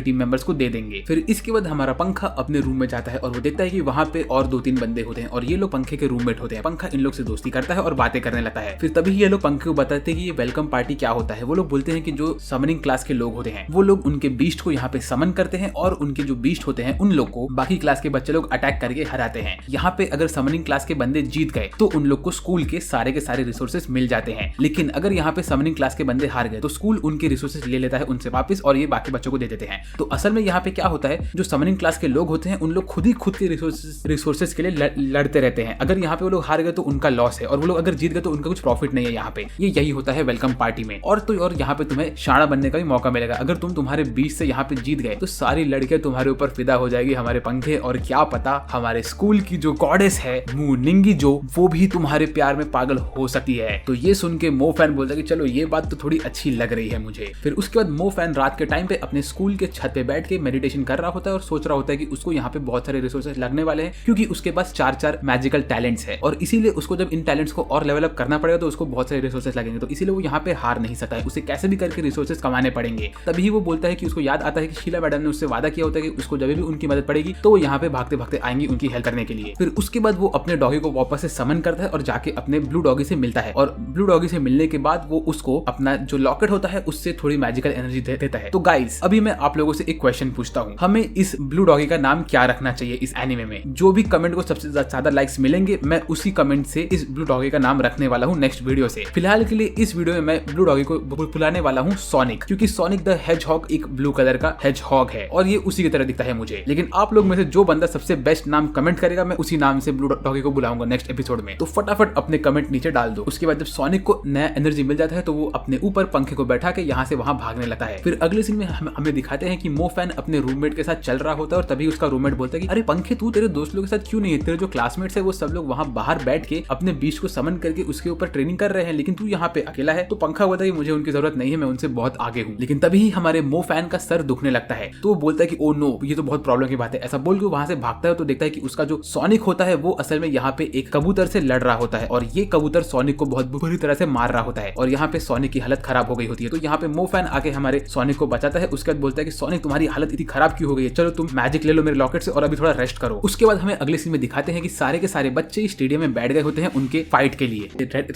टीम मेंबर्स को दे देंगे। फिर इसके बाद हमारा पंखा अपने रूम में जाता है और वो देखता है कि वहाँ पे और 2-3 बंदे होते हैं और ये लोग पंखे के रूममेट होते हैं। पंखा इन लोग से दोस्ती करता है और बातें करने लगता है। फिर तभी ये लोग पंखे को बताते हैं कि ये वेलकम पार्टी क्या होता है। वो लोग बोलते हैं कि जो समनिंग क्लास के लोग होते हैं वो लोग उनके बीस्ट को यहाँ पे समन करते हैं और उनके जो बीस्ट होते हैं उन लोग को बाकी क्लास के बच्चे लोग अटैक करके हराते हैं। यहाँ पे अगर समनिंग क्लास के बंदे जीत गए तो उन लोग को स्कूल के सारे रिसोर्सेस मिल जाते हैं, लेकिन अगर यहाँ पे समनिंग क्लास के बंदे हार गए तो स्कूल उनके रिसोर्सेस ले लेता है उनसे वापस और ये बाकी बच्चों को दे देते हैं। तो असल में यहाँ पे क्या होता है, जो समनिंग क्लास के लोग होते हैं उन लोग खुद के रिसोर्सेस के लिए लड़ते रहते हैं। अगर यहाँ पे वो लोग हार गए तो उनका लॉस है और वो लोग अगर जीत गए तो उनका कुछ प्रॉफिट नहीं है। यहाँ पे यही होता है वेलकम पार्टी में। और यहाँ पे तुम्हें शाणा बनने का भी मौका मिलेगा। अगर तुम तुम्हारे बीच से यहाँ पे जीत गए तो सारी लड़कियां तुम्हारे ऊपर फिदा हो जाएगी हमारे पंखे, और क्या पता हमारे स्कूल की जो गॉडेस है मू निंगी जो, वो भी तुम्हारे प्यार में पागल हो सकती है। तो ये सुन के मो फैन बोलता है कि चलो ये बात तो थोड़ी अच्छी लग रही है मुझे। फिर उसके बाद मो फैन रात के टाइम पे अपने स्कूल के छत पे बैठ के मेडिटेशन कर रहा होता है और सोच रहा होता है कि उसको यहाँ पे बहुत सारे रिसोर्सेस लगने वाले हैं, क्योंकि उसके पास 4 मैजिकल टैलेंट्स है और इसीलिए उसको जब इन टैलेंट्स को और लेवल अप करना पड़ेगा तो उसको बहुत सारे रिसोर्सेस लगेंगे। तो इसीलिए वो यहाँ पे हार नहीं सकता है, उसे कैसे भी करके रिसोर्सेस कमाने पड़ेंगे। तभी वो बोलता है कि उसको याद आता है कि शीला मैडम ने उससे वादा किया होता है कि उसको जब भी उनकी मदद पड़ेगी तो वो यहाँ पे भागते भागते आएंगी उनकी हेल्प करने के लिए। फिर उसके बाद वो अपने डॉगी को वापस से समन करता है और जाके अपने ब्लू डॉगी से मिलता है, और ब्लू डॉगी से मिलने के बाद वो उसको अपना जो लॉकेट होता है उससे थोड़ी मैजिकल एनर्जी दे देता है। तो गाइस अभी मैं आप लोगों से एक क्वेश्चन पूछता हूँ, हमें इस ब्लू डॉगी का नाम क्या रखना चाहिए इस एनिमे में? जो भी कमेंट को सबसे ज्यादा लाइक्स मिलेंगे मैं उसी कमेंट से इस ब्लू डॉगी का नाम रखने वाला हूँ नेक्स्ट वीडियो से। फिलहाल के लिए इस वीडियो में मैं ब्लू डॉगी को बुलाने वाला हूँ सोनिक, क्योंकि सोनिक द हेजहॉग एक ब्लू कलर का हेजहॉग है और ये उसी की तरह दिखता है मुझे। लेकिन आप लोग में से जो बंदा सबसे बेस्ट नाम कमेंट करेगा मैं उसी नाम से ब्लू डॉगी को बुलाऊंगा नेक्स्ट एपिसोड में। तो फटाफट अपने कमेंट नीचे डाल दो। उसके बाद जब सोनिक को नया एनर्जी मिल जाता है तो वो अपने ऊपर पंखे को बैठा के यहाँ से वहाँ भागने लगता है। फिर अगले सीन में हमें दिखाते हैं कि मो फैन अपने रूममेट के साथ चल रहा होता है और तभी उसका रूममेट बोलता है कि अरे पंखे तू तेरे दोस्त लोगों के साथ क्यों नहीं है? तेरे जो क्लासमेट्स है वो सब लोग वहाँ बाहर बैठ के अपने बीच को समन करके उसके ऊपर ट्रेनिंग कर रहे हैं, लेकिन तू यहाँ पे अकेला है। तो पंखा बोलता है कि मुझे उनकी जरूरत नहीं है, मैं उनसे बहुत आगे हूँ। लेकिन तभी हमारे मो फैन का सर दुखने लगता है तो वो बोलता है कि ओ नो, ये तो बहुत प्रॉब्लम की बात है। ऐसा बोल के वहां से भागता है तो देखता है कि उसका जो सोनिक होता है वो असल में यहाँ पे एक कबूतर से लड़ रहा होता है और ये कबूतर सोनिक को बहुत बुरी तरह से मार रहा होता है और यहाँ पे सोनिक की हालत खराब हो गई होती है। तो यहाँ पे मो फैन आके हमारे सोनिक को बचाता है। उसके बाद बोलता है कि सोनिक तुम्हारी हालत इतनी खराब क्यों हो गई है, चलो तुम मैजिक ले लो मेरे लॉकेट से और अभी थोड़ा रेस्ट करो। उसके बाद हमें अगले सीन में दिखाते हैं कि सारे के सारे बच्चे स्टेडियम में बैठ गए होते हैं, उनके फाइट के लिए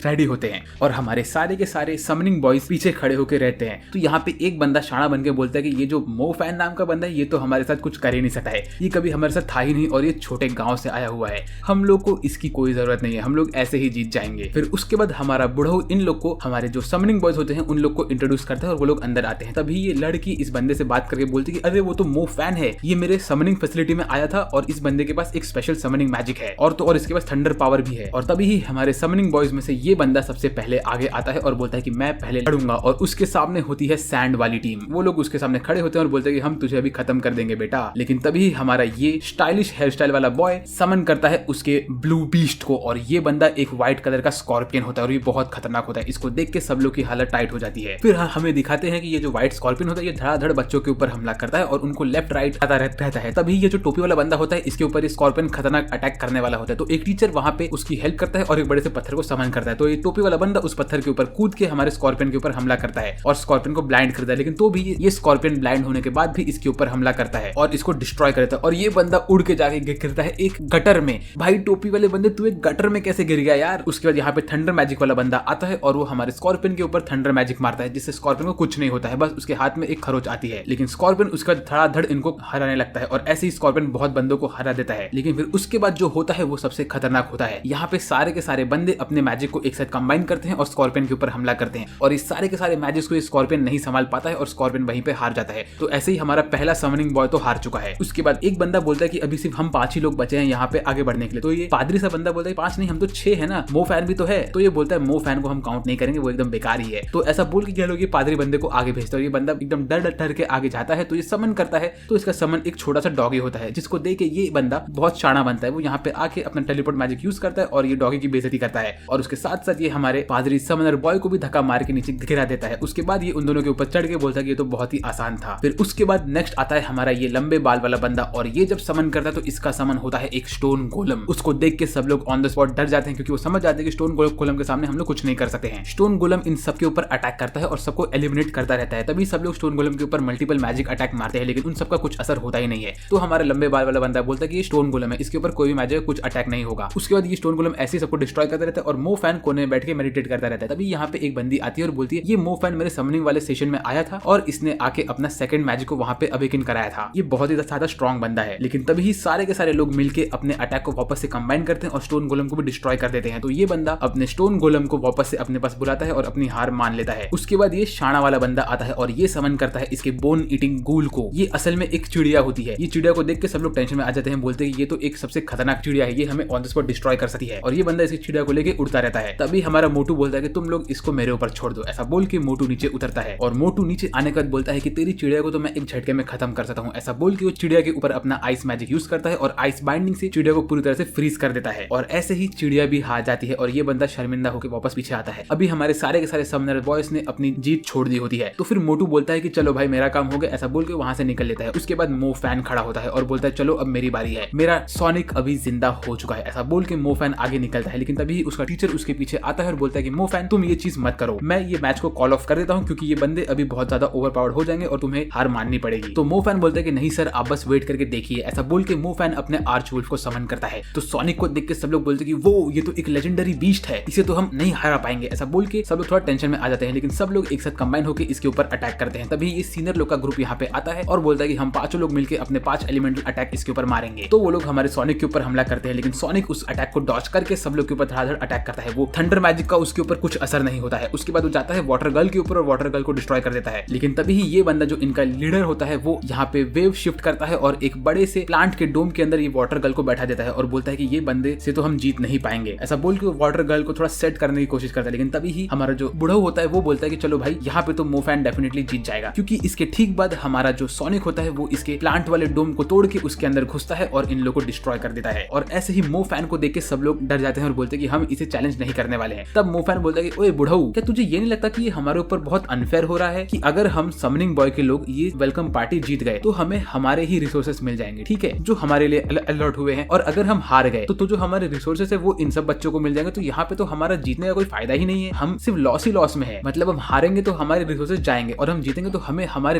रेडी होते हैं और हमारे सारे के सारे समनिंग बॉयज पीछे खड़े होकर रहते हैं। तो यहाँ पे एक बंदा शाणा बन के बोलता है कि ये जो मो फैन नाम का बंदा है ये तो हमारे साथ कुछ कर ही नहीं सकता है, ये कभी हमारे साथ था ही नहीं और ये छोटे गांव से आया हुआ है, हम लोग को इसकी कोई जरूरत नहीं है, हम लोग ऐसे ही जीत जाएंगे। फिर उसके बाद हमारा बुढ़ऊ इन लोग को हमारे जो समनिंग बॉयज होते हैं उन लोग को इंट्रोड्यूस करता है और वो लोग अंदर आते हैं। तभी ये लड़की इस बंदे से बात करके बोलती है कि अरे वो तो मो फैन है, ये मेरे समनिंग फैसिलिटी में आया था और इस बंदे के पास एक स्पेशल समनिंग मैजिक है और तो और इसके पास थंडर पावर भी है। और तभी ही हमारे समनिंग बॉयज में से ये बंदा सबसे पहले आगे आता है और बोलता है कि मैं पहले लड़ूंगा, और उसके सामने होती है सैंड वाली टीम। वो लोग उसके सामने खड़े होते हैं और बोलते हैं कि हम तुझे अभी खत्म कर देंगे बेटा। लेकिन तभी हमारा ये स्टाइलिश हेयर स्टाइल वाला बॉय समन करता है उसके ब्लू बीस्ट को, और ये बंदा एक व्हाइट कलर का स्कॉर्पियन होता है और ये बहुत खतरनाक होता है। इसको देख के सब लोग की हालत टाइट हो जाती है। फिर हमें दिखाते हैं कि ये जो व्हाइट स्कॉर्पियन होता है ये धड़ाधड़ बच्चों के ऊपर हमला करता है और उनको लेफ्ट राइट आता रहता है। तभी ये जो टोपी वाला बंदा होता है इसके ऊपर स्कॉर्पियन खतरनाक अटैक करने वाला होता है। तो एक टीचर वहां पे उसकी हेल्प करता है और एक बड़े से पत्थर को समन करता है। तो ये टोपी वाला बंदा उस पत्थर के ऊपर कूद के हमारे स्कॉर्पियन के ऊपर हमला करता है और स्कॉर्पियन को ब्लाइंड करता है। लेकिन तो भी ये स्कॉर्पियन ब्लाइंड होने के बाद भी इसके ऊपर हमला करता है और इसको डिस्ट्रॉय करता है और ये बंदा उड़ के जाके गिरता है एक गटर में। भाई टोपी वाले बंदे तू एक गटर में कैसे गिर गया यार? उसके बाद यहाँ पे थंडर मैजिक वाला बंदा आता है और वो हमारे स्कॉर्पियन के ऊपर थंडर मैजिक मारता है, जिससे स्कॉर्पियन को कुछ नहीं होता है, बस उसके हाथ में एक खरोच आती है। लेकिन स्कॉर्पियन उसका धड़ाधड़ इनको हराने लगता है और ऐसे ही स्कॉर्पियन बहुत बंदों को हरा देता है। लेकिन फिर उसके बाद जो होता है वो सबसे खतरनाक होता है। यहाँ पे सारे के सारे बंदे अपने मैजिक को एक साथ कंबाइन करते हैं और स्कॉर्पियन के ऊपर हमला करते हैं और इस सारे के सारे मैजिक को स्कॉर्पियन नहीं संभाल पाता है और स्कॉर्पियन वहीं पे हार जाता है। तो ऐसे ही हमारा पहला समनिंग बॉय तो हार चुका है। उसके बाद एक बंदा बोलता है कि अभी सिर्फ हम 5 ही लोग बचे हैं यहाँ पे आगे बढ़ने के लिए। तो ये पादरी सा बंदा बोलता है 5 नहीं, हम तो 6 है ना, मो फैन भी तो है। तो ये बोलता है मो फैन को हम काउंट नहीं करेंगे, वो एकदम बेकार ही है। तो ऐसा बोल के लोग ये पादरी बंदे को आगे भेजता है और ये बंदा एकदम डर के आगे जाता है। तो ये समन करता है तो इसका समन एक छोटा सा डॉगी होता है, जिसको देख के ये बंदा बहुत शाना बनता है। वो यहाँ पे आके अपना टेलीपोर्ट मैजिक यूज करता है और ये डॉगी की बेइज्जती करता है और उसके साथ साथ ये हमारे पादरी समनर बॉय को भी धक्का मार के नीचे गिरा देता है। उसके बाद ये उन दोनों के ऊपर चढ़ के बोलता है कि ये तो बहुत ही आसान था। फिर उसके बाद नेक्स्ट आता है हमारा ये लंबे बाल वाला बंदा और ये जब समन करता है तो इसका समन होता है एक स्टोन गोलम। उसको देख के सब लोग ऑन द स्पॉट डर जाते हैं क्योंकि वो समझ जाते हैं कि स्टोन गोलम के सामने हम लोग कुछ नहीं कर सकते हैं। स्टोन गोलम इन सबके ऊपर अटैक करता है और सबको एलिमिनेट डोमिनेट करता रहता है। तभी सब लोग स्टोन गोलम के ऊपर मल्टीपल मैजिक अटैक मारते हैं, लेकिन उन सबका कुछ असर होता ही नहीं है। तो हमारा लंबे बाल वाला बंदा बोलता है कि ये स्टोन गोलम है, इसके ऊपर कोई भी मैजिक कुछ अटैक नहीं होगा। उसके बाद ये स्टोन गोलम ऐसे सबको डिस्ट्रॉय करता रहता है और मो फैन कोने में बैठ के मेडिटेट करता रहता है। तभी यहाँ पे एक बंदी आती है और बोलती है ये मो फैन मेरे समनिंग वाले सेशन में आया था और इसने आके अपना सेकंड मैजिक को वहां पे अवेकन कराया था। ये बहुत ही ज्यादा स्ट्रॉन्ग बंदा है। लेकिन तभी सारे के सारे लोग मिलके अपने अटैक को वापस से कंबाइन करते हैं और स्टोन गोलम को भी डिस्ट्रॉय कर देते हैं। तो ये बंदा अपने स्टोन गोलम को वापस से अपने पास बुलाता है और अपनी हार मान लेता है। उसके बाद ये शाना वाला बंदा आता है और ये समन करता है इसके बोन ईटिंग गूल को। ये असल में एक चिड़िया होती है। ये चिड़िया को देख के सब लोग टेंशन में आ जाते हैं, बोलते हैं ये तो एक सबसे खतरनाक चिड़िया है, ये हमें ऑन द स्पॉट डिस्ट्रॉय कर सकती है। और ये बंदा इस चिड़िया को लेके उड़ता रहता है। तभी हमारा मोटू बोलता है कि तुम लोग इसको मेरे ऊपर छोड़ दो। ऐसा बोल के मोटू नीचे उतरता है और मोटू नीचे आने के बाद बोलता है कि तेरी चिड़िया को तो मैं एक झटके में खत्म कर सकता हूँ। ऐसा बोल के वो चिड़िया के ऊपर अपना आइस मैजिक यूज करता है और आइस बाइंडिंग से चिड़िया को पूरी तरह से फ्रीज कर देता है। और ऐसे ही चिड़िया भी हार जाती है और ये बंदा शर्मिंदा होकर वापस पीछे आता है। अभी हमारे सारे के सारे समनर बॉयज ने अपनी जीत छोड़ दी होती है। तो फिर मोटू बोलता है कि चलो भाई मेरा काम हो गया, ऐसा बोल के वहां से निकल लेता है। उसके बाद मो फैन खड़ा होता है और बोलता है चलो अब मेरी बारी है, मेरा सोनिक अभी जिंदा हो चुका है। ऐसा बोल के मो फैन आगे निकलता है। लेकिन तभी उसका टीचर उसके पीछे आता है और बोलता है कि मो फैन तुम ये चीज मत करो, मैं ये मैच को कॉल ऑफ कर देता हूँ क्योंकि ये बंदे अभी बहुत ज्यादा ओवरपावर्ड हो जाएंगे और तुम्हें हार माननी पड़ेगी। तो मो फैन बोलता है कि नहीं सर आप बस वेट करके देखिए। ऐसा बोल के मो फैन अपने आर्च वुल्फ को समन करता है। तो सोनिक को देख के सब लोग बोलते हैं कि वो ये तो एक लेजेंडरी बीस्ट है, इसे तो हम नहीं हरा पाएंगे। ऐसा बोल के सब लोग थोड़ा टेंशन में आ जाते हैं। लेकिन सब लोग एक साथ कंबाइन होकर इसके ऊपर अटैक करते हैं। तभी ये सीनियर लोग का ग्रुप यहाँ पे आता है और बोलता है कि हम पांचों लोग मिलकर अपने 5 एलिमेंटल अटैक इसके ऊपर मारेंगे। तो वो लोग हमारे सोनिक के ऊपर हमला करते हैं, लेकिन सोनिक उस अटैक को डॉज करके सब लोग के ऊपर धड़ाधड़ अटैक करता है। वो थंडर मैजिक का उसके ऊपर कुछ असर नहीं होता है। उसके बाद वो जाता है वाटर गर्ल के ऊपर और वाटर गर्ल को डिस्ट्रॉय कर देता है। लेकिन तभी ये बंदा जो इनका लीडर होता है वो यहाँ पे वेव शिफ्ट करता है और एक बड़े से प्लांट के डोम के अंदर ये वाटर गर्ल को बैठा देता है और बोलता है कि ये बंदे से तो हम जीत नहीं पाएंगे। ऐसा बोल के वाटर गर्ल को थोड़ा सेट करने की कोशिश करता है। लेकिन तभी ही हमारा जो बुढ़ऊ होता है वो बोलता है कि चलो भाई यहाँ पे तो मो फैन डेफिनेटली जीत जाएगा, क्योंकि इसके ठीक बाद हमारा जो सोनिक होता है वो इसके प्लांट वाले डोम को तोड़ के उसके अंदर घुसता है और इन लोगों को डिस्ट्रॉय कर देता है। और ऐसे ही मो फैन को देख के सब लोग डर जाते हैं और बोलते हैं कि हम इसे चैलेंज नहीं करने वाले हैं। तब मो फैन बोलता है कि ओए बुढ़ऊ, क्या तुझे ये नहीं लगता कि ये हमारे ऊपर बहुत अनफेयर हो रहा है कि अगर हम समनिंग बॉय के लोग ये वेलकम पार्टी जीत गए तो हमें हमारे ही रिसोर्सेस मिल जाएंगे, ठीक है, जो हमारे लिए अलॉट हुए हैं। और अगर हम हार गए तो जो हमारे रिसोर्सेस है वो इन सब बच्चों को मिल जाएंगे। तो यहाँ पे तो हमारा जीतने का कोई फायदा ही नहीं है, हम सिर्फ लॉस ही लॉस में है। मतलब हम हारेंगे तो हमारे रिसोर्सेस जाएंगे और हम जीतेंगे तो हमें हमारे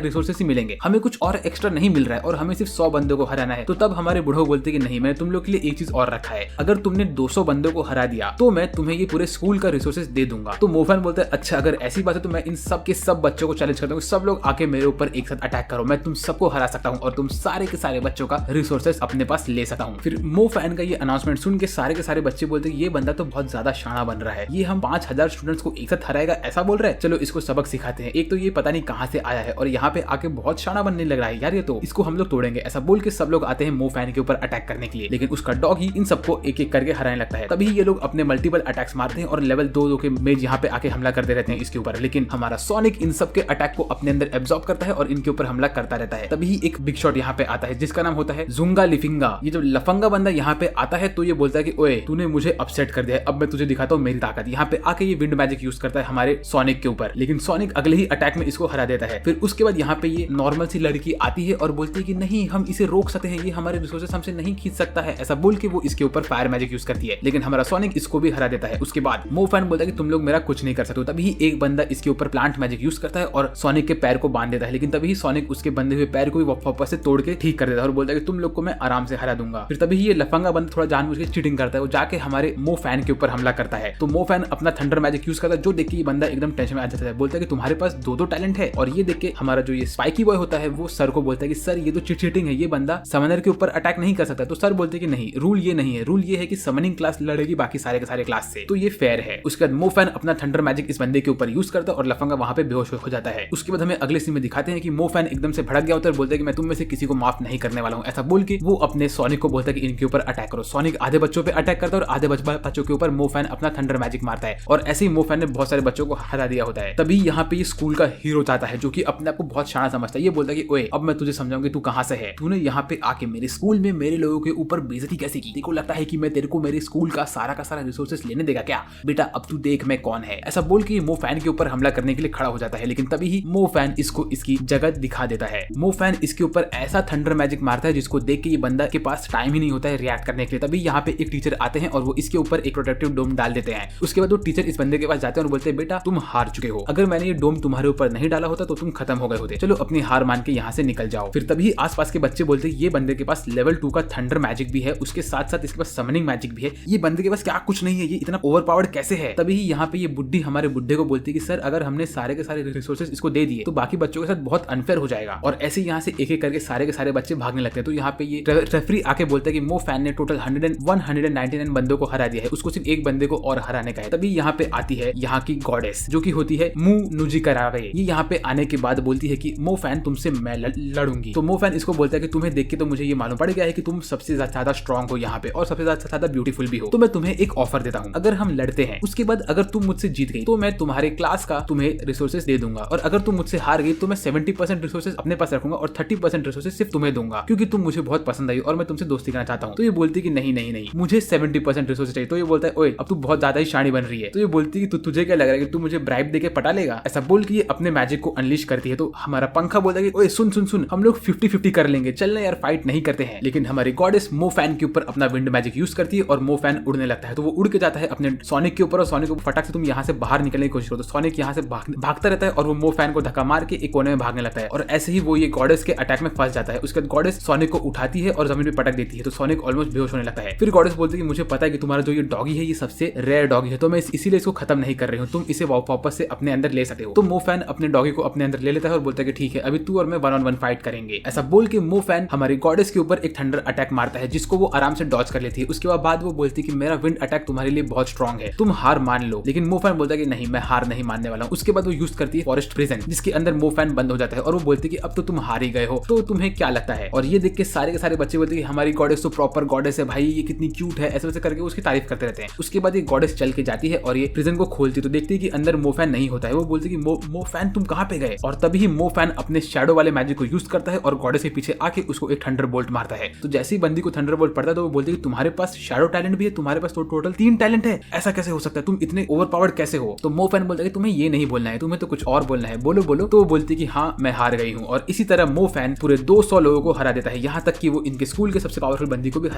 रिसोर्सेस ही मिलेंगे, हमें कुछ और एक्स्ट्रा नहीं मिल रहा है और हमें सिर्फ 100 बंदों को हराना है। तो तब हमारे बुढ़ऊ बोलते कि नहीं, मैंने तुम लोग के लिए एक चीज और रखा है, अगर तुमने 200 बंदों को हरा दिया तो मैं तुम्हें ये पूरे स्कूल का रिसोर्सेस दे दूंगा। तो मोफन बोलता है अच्छा अगर ऐसी बात है तो मैं इन सब के सब बच्चों को चैलेंज करता हूँ, सब लोग आके मेरे ऊपर एक साथ अटैक करो, मैं तुम सबको हरा सकता हूँ और तुम सारे के सारे बच्चों का रिसोर्सेस अपने पास ले सकता हूँ। फिर मो फैन का ये अनाउंसमेंट सुन के सारे बच्चे बोलते हैं ये बंदा तो बहुत ज्यादा शाना बन रहा है, ये हम 5000 स्टूडेंट्स को एक साथ हराएगा ऐसा बोल रहा है, चलो इसको सबक सिखाते हैं। एक तो ये पता नहीं कहाँ से आया है और यहाँ पे आके बहुत शाना बनने लग रहा है यार, ये तो इसको हम लोग तोड़ेंगे। ऐसा बोल के सब लोग आते हैं मो फैन के ऊपर अटैक करने के लिए, लेकिन उसका डॉग ही इन सबको एक एक करके हराने लगता है। तभी ये लोग अपने मल्टीपल अटैक्स मारते हैं और लेवल 2 के मेज यहाँ पे आके हमला करते रहते हैं इसके ऊपर। लेकिन हमारा सोनिक इन सब के अटैक को अपने अंदर एब्जॉर्ब करता है और इनके ऊपर हमला करता रहता है। तभी एक बिग शॉट यहाँ पे आता है जिसका नाम होता है जुंगा लिफिंगा। ये जब लफंगा बंदा यहाँ पे आता है तो ये बोलता है कि ओए तूने मुझे अपसेट कर दिया है, अब मैं तुझे दिखाता हूँ मेरी ताकत। यहाँ पे आके ये विंड मैजिक यूज करता है हमारे सोनिक के ऊपर, लेकिन सोनिक अगले ही अटैक में इसको हरा देता है। फिर उसके बाद यहाँ पे ये नॉर्मल सी लड़की आती है और बोलती है कि नहीं हम इसे रोक सकते हैं, ये हमारे रिसोर्सेस हमसे नहीं खींच सकता है। ऐसा बोल के वो इसके ऊपर फायर मैजिक यूज करती है, लेकिन हमारा सोनिक इसको भी हरा देता है। उसके बाद मो फैन बोलता है कि तुम लोग मेरा कुछ नहीं कर सकते। तभी एक बंदा इसके ऊपर प्लांट मैजिक यूज करता है और सोनिक के पैर को बांध देता है, लेकिन तभी सोनिक उसके बंधे हुए पैर को भी वापस से तोड़ के ठीक कर देता है और बोलता है कि तुम लोग को मैं आराम से हरा दूंगा। फिर तभी ये लफंगा बंदा थोड़ा जानबूझ के चीटिंग करता है, वो जाके हमारे मो फैन के ऊपर हमला करता है। तो मो फैन अपना थंडर मैजिक यूज करता है, जो देख के ये बंदा एकदम टेंशन में आ जाता है, बोलता है कि तुम्हारे पास 2 टैलेंट है। और ये देख के हमारा जो ये स्पाइकी बॉय होता है वो सर को बोलता है कि सर ये तो चीटिंग है, ये बंदा समनर के ऊपर अटैक नहीं कर सकता। तो सर बोलते हैं कि नहीं, रूल ये नहीं है, रूल ये है कि समनिंग क्लास लड़ेगी बाकी सारे के सारे क्लास से, तो ये फेयर है। उसके बाद मो फैन अपना थंडर मैजिक इस बंदे के ऊपर यूज करता है और लफंगा वहां पे बेहोश हो जाता है। उसके बाद हमें अगले सीन में दिखाते हैं कि मो फैन एकदम से भड़क गया होता है और बोलता है कि मैं तुम में से किसी को माफ नहीं करने वाला हूं। ऐसा बोल के वो अपने सोनिक को बोलता है कि इनके ऊपर अटैक करो। सोनिक आधे बच्चों पे अटैक करता है और आधे बच्चों के ऊपर मो फैन अपना थंडर मैजिक मारता है और ऐसे ही मो फैन ने बहुत सारे बच्चों को हरा दिया होता है। तभी यहाँ पे ये स्कूल का हीरो चाहता है जो कि अपने आप को बहुत शाना समझता है। ये बोलता है कि ओए अब मैं तुझे समझाऊंगी तू कहां से है, तूने यहाँ पे आके मेरे स्कूल में मेरे लोगों के ऊपर बेइज्जती कैसे की, तेरे को लगता है कि मैं तेरे को मेरे स्कूल का सारा रिसोर्सेस लेने देगा क्या, बेटा अब तू देख मैं कौन है। ऐसा बोल के मो फैन के ऊपर हमला करने के लिए खड़ा हो जाता है, लेकिन तभी ही मो फैन इसको इसकी जगह दिखा देता है। मो फैन इसके ऊपर ऐसा थंडर मैजिक मारता है जिसको देख के ये बंदा के पास टाइम ही नहीं होता है रिएक्ट करने के लिए। तभी यहाँ पे एक टीचर आते हैं और वो इसके ऊपर एक प्रोटेक्टिव डोम डाल देते हैं। उसके बाद वो टीचर इस बंदे के पास जाते हैं और बोलते हैं बेटा तुम हार चुके हो, अगर मैंने ये डोम बम तुम्हारे ऊपर नहीं डाला होता तो तुम खत्म हो गए होते। चलो अपनी हार मान के यहाँ से निकल जाओ। फिर तभी आसपास के बच्चे बोलते ये बंदे के पास लेवल 2 का थंडर मैजिक भी है, उसके साथ साथ इसके पास समनिंग मैजिक भी है, ये बंदे के पास क्या कुछ नहीं है, ये इतना ओवरपावर्ड कैसे है। तभी यहाँ पे ये बुड्ढी हमारे बुड्ढे को बोलती है कि सर अगर हमने सारे के सारे रिसोर्सेज इसको दे दिए तो बाकी बच्चों के साथ बहुत अनफेयर हो जाएगा। और ऐसे यहाँ से एक एक करके सारे के सारे बच्चे भागने लगते हैं। तो यहाँ पे ये रेफरी आके बोलता है कि मो फैन ने टोटल 199 बंदों को हरा दिया है, उसको सिर्फ एक बंदे को और हराने का है। तभी यहाँ पे आती है यहाँ की गॉडेस जो की होती है मू नुजी करावे। ये यहाँ पे आने के बाद बोलती है कि मो फैन तुमसे मैं लड़ूंगी। तो मो फैन इसको बोलता है कि तुम्हें देख के तो मुझे ये मालूम पड़ गया है कि तुम सबसे ज्यादा स्ट्रॉन्ग हो यहाँ पे और सबसे ज्यादा ब्यूटीफुल भी हो, तो मैं तुम्हें एक ऑफर देता हूँ। अगर हम लड़ते हैं उसके बाद अगर तुम मुझसे जीत गई तो मैं तुम्हारे क्लास का तुम्हें रिसोर्सेज दे दूंगा, और अगर तुम मुझसे हार गई तो मैं 70% रिसोर्सेज अपने पास रखूंगा और 30% रिसोर्सेज सिर्फ तुम्हें दूंगा, क्योंकि तुम मुझे बहुत पसंद आई और मैं तुमसे दोस्ती करना चाहता हूँ। तो ये बोलती कि नहीं नहीं नहीं, मुझे 70% रिसोर्सेज चाहिए। तो ये बोलता है ओए अब तू बहुत ज्यादा ही शानी बन रही है। तो ये बोलती है कि तुझे क्या लग रहा है कि तू मुझे ब्राइब देके पटा लेगा। ऐसा बोल के ये अपने मैजिक को अनलीश करती है। तो हमारा पंखा बोलता है कि ओए सुन सुन सुन, हम लोग 50-50 कर लेंगे, चलना यार फाइट नहीं करते हैं। लेकिन हमारी गॉडेस मो फैन के ऊपर अपना विंड मैजिक यूज करती है और मो फैन उड़ने लगता है। तो वो उड़ के जाता है अपने सोनिक के ऊपर और सोनिक को फटाक से तुम यहाँ से बाहर निकलने की कोशिश करो। तो सोनिक यहाँ से भागता रहता है और वो मो फैन को धक्का मार के एक कोने में भागने लगता है और ऐसे ही वो ये गॉडेस के अटैक में फंस जाता है। उसके बाद गॉडेस सोनिक को उठाती है और जमीन पे पटक देती है। तो सोनिक ऑलमोस्ट बेहोश होने लगता है। फिर गॉडेस बोलती है कि मुझे पता है कि तुम्हारा जो ये डॉगी है ये सबसे रेयर डॉगी है, तो मैं इसीलिए इसको खत्म नहीं कर रही हूँ, तुम इसे वापस से अपने अंदर ले सकते हो। तो मो फैन अपने डॉगी को अपने अंदर ले लेता है और बोलता है कि ठीक है अभी तू और मैं 1-on-1 फाइट करेंगे। ऐसा बोल के मो फैन हमारी गॉडेस के ऊपर एक थंडर अटैक मारता है जिसको वो आराम से डॉज कर लेती है। उसके बाद वो बोलती है कि मेरा विंड अटैक तुम्हारे लिए बहुत स्ट्रॉन्ग है, तुम हार मान लो। लेकिन मो फैन बोलता है कि नहीं मैं हार नहीं मानने वाला हूँ। उसके बाद वो यूज करती है फॉरेस्ट प्रिजन जिसके अंदर मो फैन बंद हो जाता है और वो बोलती है कि अब तो तुम हार ही गए हो, तो तुम्हें क्या लगता है। और ये देख के सारे के सारे बच्चे बोलते हैं कि हमारी गॉडेस तो प्रॉपर गॉडेस है भाई, ये कितनी क्यूट है, ऐसे वैसे करके उसकी तारीफ करते रहते हैं। उसके बाद ये गॉडेस चल के जाती है और ये प्रिजन को खोलती तो देखती है कि अंदर मो फैन नहीं होता है। वो बोलती है कि मो फैन तुम कहाँ पे गए। और तभी मो फैन अपने शैडो वाले मैजिक को यूज करता है और गॉडेस के पीछे आके उसको एक थंडर बोल्ट मारता है। तो जैसे ही बंदी को थंडर बोल्ट पड़ता है तो वो बोलती है कि तुम्हारे पास शैडो टैलेंट भी है, तुम्हारे पास तो टोटल 3 टैलेंट है, ऐसा कैसे हो सकता है, तुम इतने ओवरपावर्ड कैसे हो। तो मो फैन बोलता है कि तुम्हें ये नहीं बोलना है, तुम्हें तो कुछ और बोलना है, बोलो बोलो। तो वो बोलती है कि हाँ मैं हार गई हूँ। और इसी तरह मो फैन पूरे 200 लोगों को हरा देता है, यहाँ तक कि वो इनके स्कूल के सबसे पावरफुल बंदी को भी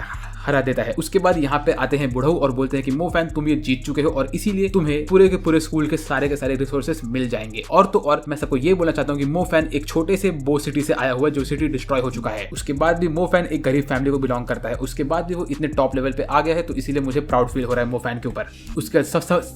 हरा देता है। उसके बाद यहाँ पे आते हैं बुढ़ऊ और बोलते हैं कि मो फैन तुम ये जीत चुके हो और इसीलिए तुम्हें पूरे के पूरे स्कूल के सारे रिसोर्सेस मिल जाएंगे। और तो और मैं सबको ये बोलना चाहता हूँ कि मो फैन एक छोटे से बो सिटी से आया हुआ है जो सिटी डिस्ट्रॉय हो चुका है। उसके बाद भी मो फैन एक गरीब फैमिली को बिलोंग करता है, उसके बाद भी वो इतने टॉप लेवल पे आ गया है, तो इसीलिए मुझे प्राउड फील हो रहा है मो फैन के ऊपर।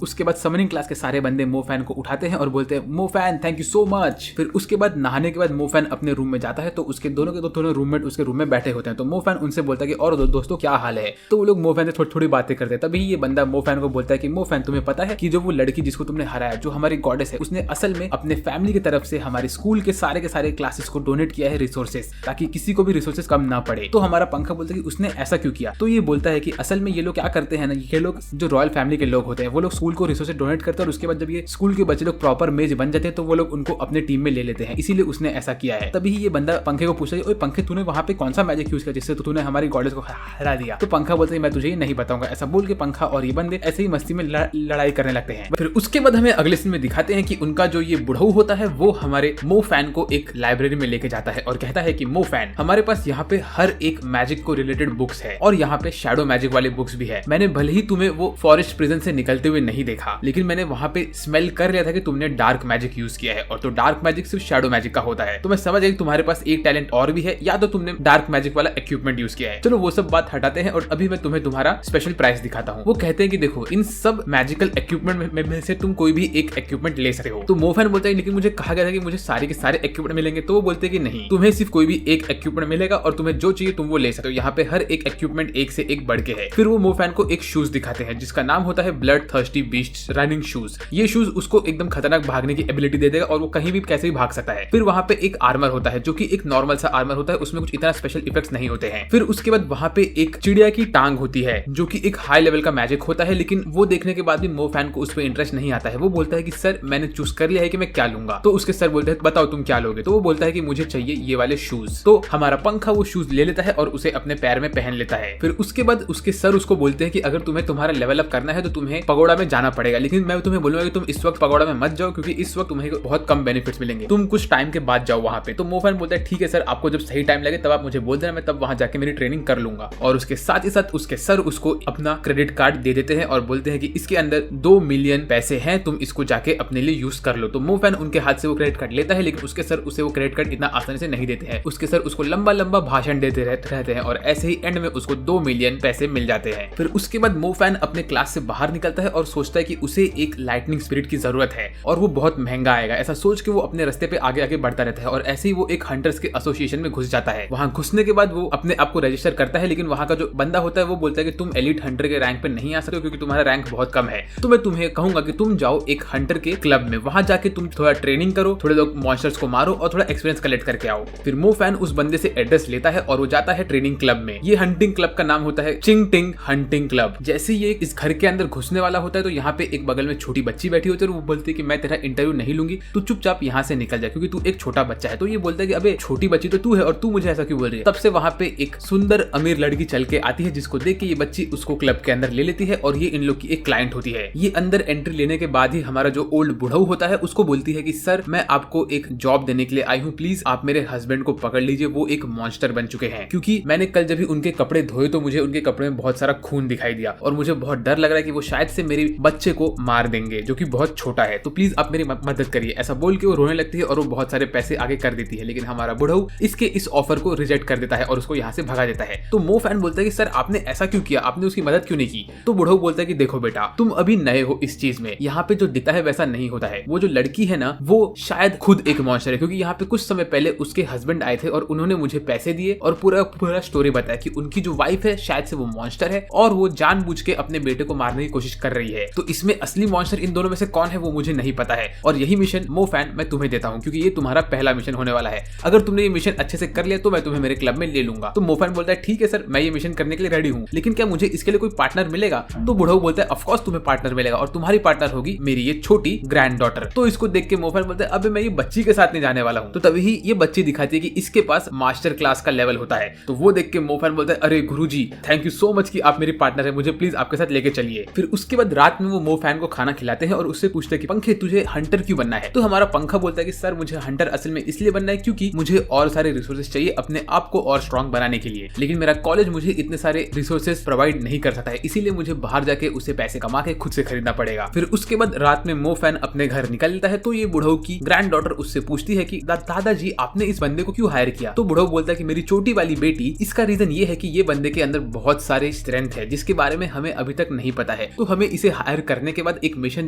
उसके बाद समनिंग क्लास के सारे बंदे मो फैन को उठाते हैं और बोलते हैं मो fan thank you so much. फिर उसके बाद नहाने के बाद मो फैन अपने रूम में जाता है तो उसके दोनों रूममेट उसके रूम में बैठे होते हैं। तो मो फैन उनसे बोलता है कि और दोस्तों क्या हाल है। तो वो लोग मो फैन से थोड़ी बातें करते हैं। तभी ये बंदा मो फैन को बोलता है कि मो फैन तुम्हें पता है कि जो वो लड़की जिसको तुमने हराया जो हमारी गॉडेस है, उसने असल में अपने फैमिली की तरफ से हमारे स्कूल के सारे क्लासेस को डोनेट किया है रिसोर्सेज, ताकि किसी को भी रिसोर्सेज कम ना पड़े। तो हमारा पंखा बोलता है कि उसने ऐसा क्यों किया। तो ये बोलता है कि असल में ये लोग क्या करते हैं ना, ये लोग जो रॉयल फैमिली के लोग होते हैं वो लोग स्कूल को रिसोर्सेज डोनेट करते हैं और उसके बाद जब ये स्कूल के बच्चे लोग प्रॉपर मेज बन जाते हैं तो वो लोग उनको अपने टीम में ले लेते हैं, इसीलिए उसने ऐसा किया है। तभी ये बंदा पंखे को पूछता है ओए पंखे तूने वहां पे कौन सा मैजिक यूज किया जिससे तूने हमारी गॉडेस को हरा दिया। तो पंखा बोलता है मैं तुझे नहीं बताऊंगा। ऐसा बोल के पंखा और ये बंदे ऐसे ही मस्ती में लड़ाई करने लगते हैं। फिर उसके बाद हमें अगले सीन में दिखाते हैं कि उनका जो ये बुढ़ऊ होता है वो हमारे मो फैन को एक लाइब्रेरी में लेके जाता है और कहता है कि मो फैन हमारे पास यहाँ पे हर एक मैजिक को रिलेटेड बुक्स है और यहाँ पे शैडो मैजिक वाले बुक्स भी है। मैंने भले ही तुम्हें वो फॉरेस्ट प्रिजन से निकलते हुए नहीं देखा, लेकिन मैंने वहाँ पे स्मेल कर लिया था कि तुमने डार्क मैजिक यूज किया है और तो डार्क मैजिक सिर्फ शैडो मैजिक का होता है। तो मैं समझ गया तुम्हारे पास एक टैलेंट और भी है, या तो तुमने डार्क मैजिक वाला इक्विपमेंट यूज किया है। चलो वो सब बात हटाते हैं और अभी मैं तुम्हें तुम्हारा स्पेशल प्राइस दिखाता हूँ। वो कहते हैं कि देखो इन सब मैजिकल इक्विपमेंट में से तुम कोई भी एक इक्विपमेंट ले सकते हो। तो मो फैन बोलता है लेकिन मुझे कहा गया था कि मुझे सारे के सारे इक्विपमेंट मिलेंगे। तो वो बोलते हैं कि नहीं, तुम्हें सिर्फ कोई भी एक इक्विपमेंट मिलेगा और तुम्हें जो चाहिए तुम वो ले सकते हो। यहाँ पे हर एक इक्विपमेंट एक से एक बढ़ के है। फिर वो मो फैन को एक शूज दिखाते हैं जिसका नाम होता है blood thirsty beast running shoes. ये शूज उसको एकदम खतरनाक भागने की एबिलिटी दे देगा और वो कहीं भी कैसे भी भाग सकता है। फिर वहाँ पे एक आर्मर होता है जो कि एक नॉर्मल सा आर्मर होता है, उसमें कुछ इतना स्पेशल इफेक्ट्स नहीं होते हैं। फिर उसके बाद वहाँ पे एक चिड़िया की टांग होती है जो कि एक हाई लेवल का मैजिक होता है, लेकिन वो देखने के बाद भी मो फैन को उस पर इंटरेस्ट नहीं आता है। वो बोलता है कि सर मैंने चूज कर लिया है कि मैं क्या लूंगा। तो उसके सर बोलते हैं बताओ तुम क्या लोगे। तो वो बोलता है कि मुझे चाहिए ये वाले शूज। तो हमारा पंखा वो शूज ले लेता है और उसे अपने पैर में पहन लेता है। फिर उसके बाद उसके सर उसको बोलते हैं कि अगर तुम्हें तुम्हारा लेवल अप करना है तो तुम्हें पगोड़ा में जाना पड़ेगा, लेकिन मैं तुम्हें बोलूंगा कि तुम इस वक्त पगोड़ा में मत जाओ क्योंकि इस वक्त तुम्हें बहुत कम बेनिफिट्स मिलेंगे, तुम कुछ टाइम के बाद जाओ वहां पे। तो मो फैन बोलता है ठीक है सर, आपको जब सही टाइम लगे तब आप मुझे बोल देना, मैं तब वहां जाके मेरी ट्रेनिंग कर लूंगा। और उसके साथ ही साथ उसके सर उसको अपना क्रेडिट कार्ड दे देते हैं और बोलते हैं कि इसके अंदर 2 मिलियन पैसे हैं, तुम इसको जाके अपने लिए यूज कर कर लो। तो मो फैन उनके हाथ से वो क्रेडिट कार्ड लेता है, लेकिन उसके सर उसे वो क्रेडिट कार्ड इतना आसानी से नहीं देते हैं। उसके सर उसको लंबा लंबा भाषण देते रहते हैं और ऐसे ही एंड में उसको 2 मिलियन पैसे मिल जाते हैं। फिर उसके बाद मो फैन अपने क्लास से बाहर निकलता है और सोचता है कि उसे एक लाइटनिंग स्पिरिट की जरूरत है और वो बहुत महंगा आएगा। ऐसा सोच के वो अपने रास्ते पे आगे आगे बढ़ता रहता है और ऐसे ही वो एक हंटर्स के एसोसिएशन में घुस जाता है। वहां घुसने के बाद वो अपने आप को रजिस्टर करता है, लेकिन वहां का जो बंदा होता है वो बोलता है कि तुम एलिट हंटर के रैंक पे नहीं आ सकते क्योंकि तुम्हारा रैंक बहुत कम है। तो मैं तुम्हें कहूंगा कि तुम जाओ एक हंटर के क्लब में, वहां जाके तुम थोड़ा ट्रेनिंग करो, थोड़े लोग मॉन्स्टर्स को मारो और थोड़ा एक्सपीरियंस कलेक्ट करके आओ। फिर मो फैन उस बंदे से एड्रेस लेता है और वो जाता है ट्रेनिंग क्लब में। ये हंटिंग क्लब का नाम होता है चिंग टिंग हंटिंग क्लब। जैसे ये इस घर के अंदर घुसने वाला होता है तो यहाँ पे एक बगल में छोटी बच्ची बैठी होती है और वो बोलती है कि मैं तेरा इंटरव्यू नहीं लूंगी, तू चुपचाप यहाँ से निकल जाए क्योंकि तू एक छोटा बच्चा है। तो ये बोलता है कि अबे छोटी बच्ची तो तू है और तू मुझे ऐसा क्यों बोल रही है। तब से वहाँ पे एक सुंदर अमीर लड़की चल के आती है जिसको देख के ये बच्ची उसको क्लब के अंदर ले लेती है और ये इन लोग की एक क्लाइंट होती है। ये अंदर एंट्री लेने के बाद ही हमारा जो ओल्ड बुढ़ऊ होता है उसको बोलती है कि सर मैं आपको एक जॉब देने के लिए आई हूँ, प्लीज आप मेरे हस्बैंड को पकड़ लीजिए, वो एक मॉन्स्टर बन चुके हैं। क्योंकि मैंने कल जब भी उनके कपड़े धोए तो मुझे उनके कपड़े में बहुत सारा खून दिखाई दिया और मुझे बहुत डर लग रहा है कि वो शायद से मेरे बच्चे को मार देंगे जो कि बहुत छोटा है, तो प्लीज आप मेरी मदद करिए। ऐसा बोल के वो रोने लगती है और वो बहुत सारे पैसे आगे कर देती है, लेकिन हमारा बुढ़ऊ इसके इस ऑफर को रिजेक्ट कर देता है और उसको यहाँ से भगा देता है। तो मो फैन बोलता है कि सर आपने ऐसा क्यों किया, आपने उसकी मदद क्यों नहीं की। तो बुढ़ऊ बोलता है कि देखो बेटा तुम अभी नए हो इस चीज में, यहाँ पे जो दिखता है वैसा नहीं होता है। वो जो लड़की है ना वो शायद खुद एक मॉन्स्टर है, क्योंकि यहाँ पे कुछ समय पहले उसके हस्बैंड आए थे और उन्होंने मुझे पैसे दिए और पूरा स्टोरी बताया कि उनकी जो वाइफ है शायद से वो मॉन्स्टर है और वो जानबूझ के अपने बेटे को मारने की कोशिश कर रही है। तो इसमें असली मॉन्स्टर इन दोनों में से कौन है वो मुझे नहीं पता है और यही मिशन मो फैन मैं तुम्हें देता हूँ क्योंकि ये तुम्हारा पहला मिशन होने वाला है। अगर तुमने ये मिशन अच्छे से कर लिया तो मैं तुम्हें मेरे क्लब में ले लूंगा। तो मो फैन बोलता है ठीक है सर मैं ये मिशन करने के लिए रेडी हूँ, लेकिन क्या मुझे इसके लिए कोई पार्टनर मिलेगा। तो बुढ़ऊ बोलता है ऑफ कोर्स तुम्हें पार्टनर मिलेगा और तुम्हारी पार्टनर होगी मेरी ये छोटी ग्रैंड डॉटर। तो इसको देख के मो फैन बोलता है अबे मैं ये बच्ची के साथ नहीं जाने वाला हूँ। तो तभी ये बच्ची दिखाती है कि इसके पास मास्टर क्लास का लेवल होता है। तो वो देख के मो फैन बोलता है अरे गुरुजी थैंक यू सो मच कि आप मेरी पार्टनर है, मुझे प्लीज आपके साथ लेके चलिए। फिर उसके बाद रात में वो मो फैन को खाना खिलाते हैं और उससे पूछते हैं कि पंखे तुझे हंटर क्यों बनना है। तो हमारा पंखा बोलता है कि सर मुझे हंटर असल में इसलिए बनना है क्योंकि मुझे और सारे रिसोर्सेज चाहिए अपने आप को और स्ट्रॉन्ग बनाने के लिए, लेकिन मेरा कॉलेज मुझे इतने सारे रिसोर्सेज प्रोवाइड नहीं कर सकता है, इसीलिए मुझे बाहर जाके उसे पैसे कमा के खुद से खरीदना पड़ेगा। फिर उसके बाद रात में मो फैन अपने घर निकलता है तो ये बुढ़ऊ की ग्रैंड डॉटर उससे पूछती है कि दादाजी आपने इस बंदे को क्यों हायर किया। तो बुढ़ऊ बोलता है कि मेरी छोटी वाली बेटी, इसका रीजन ये है कि ये बंदे के अंदर बहुत सारे स्ट्रेंथ है जिसके बारे में हमें अभी तक नहीं पता है, तो हमें इसे हायर करने के बाद एक मिशन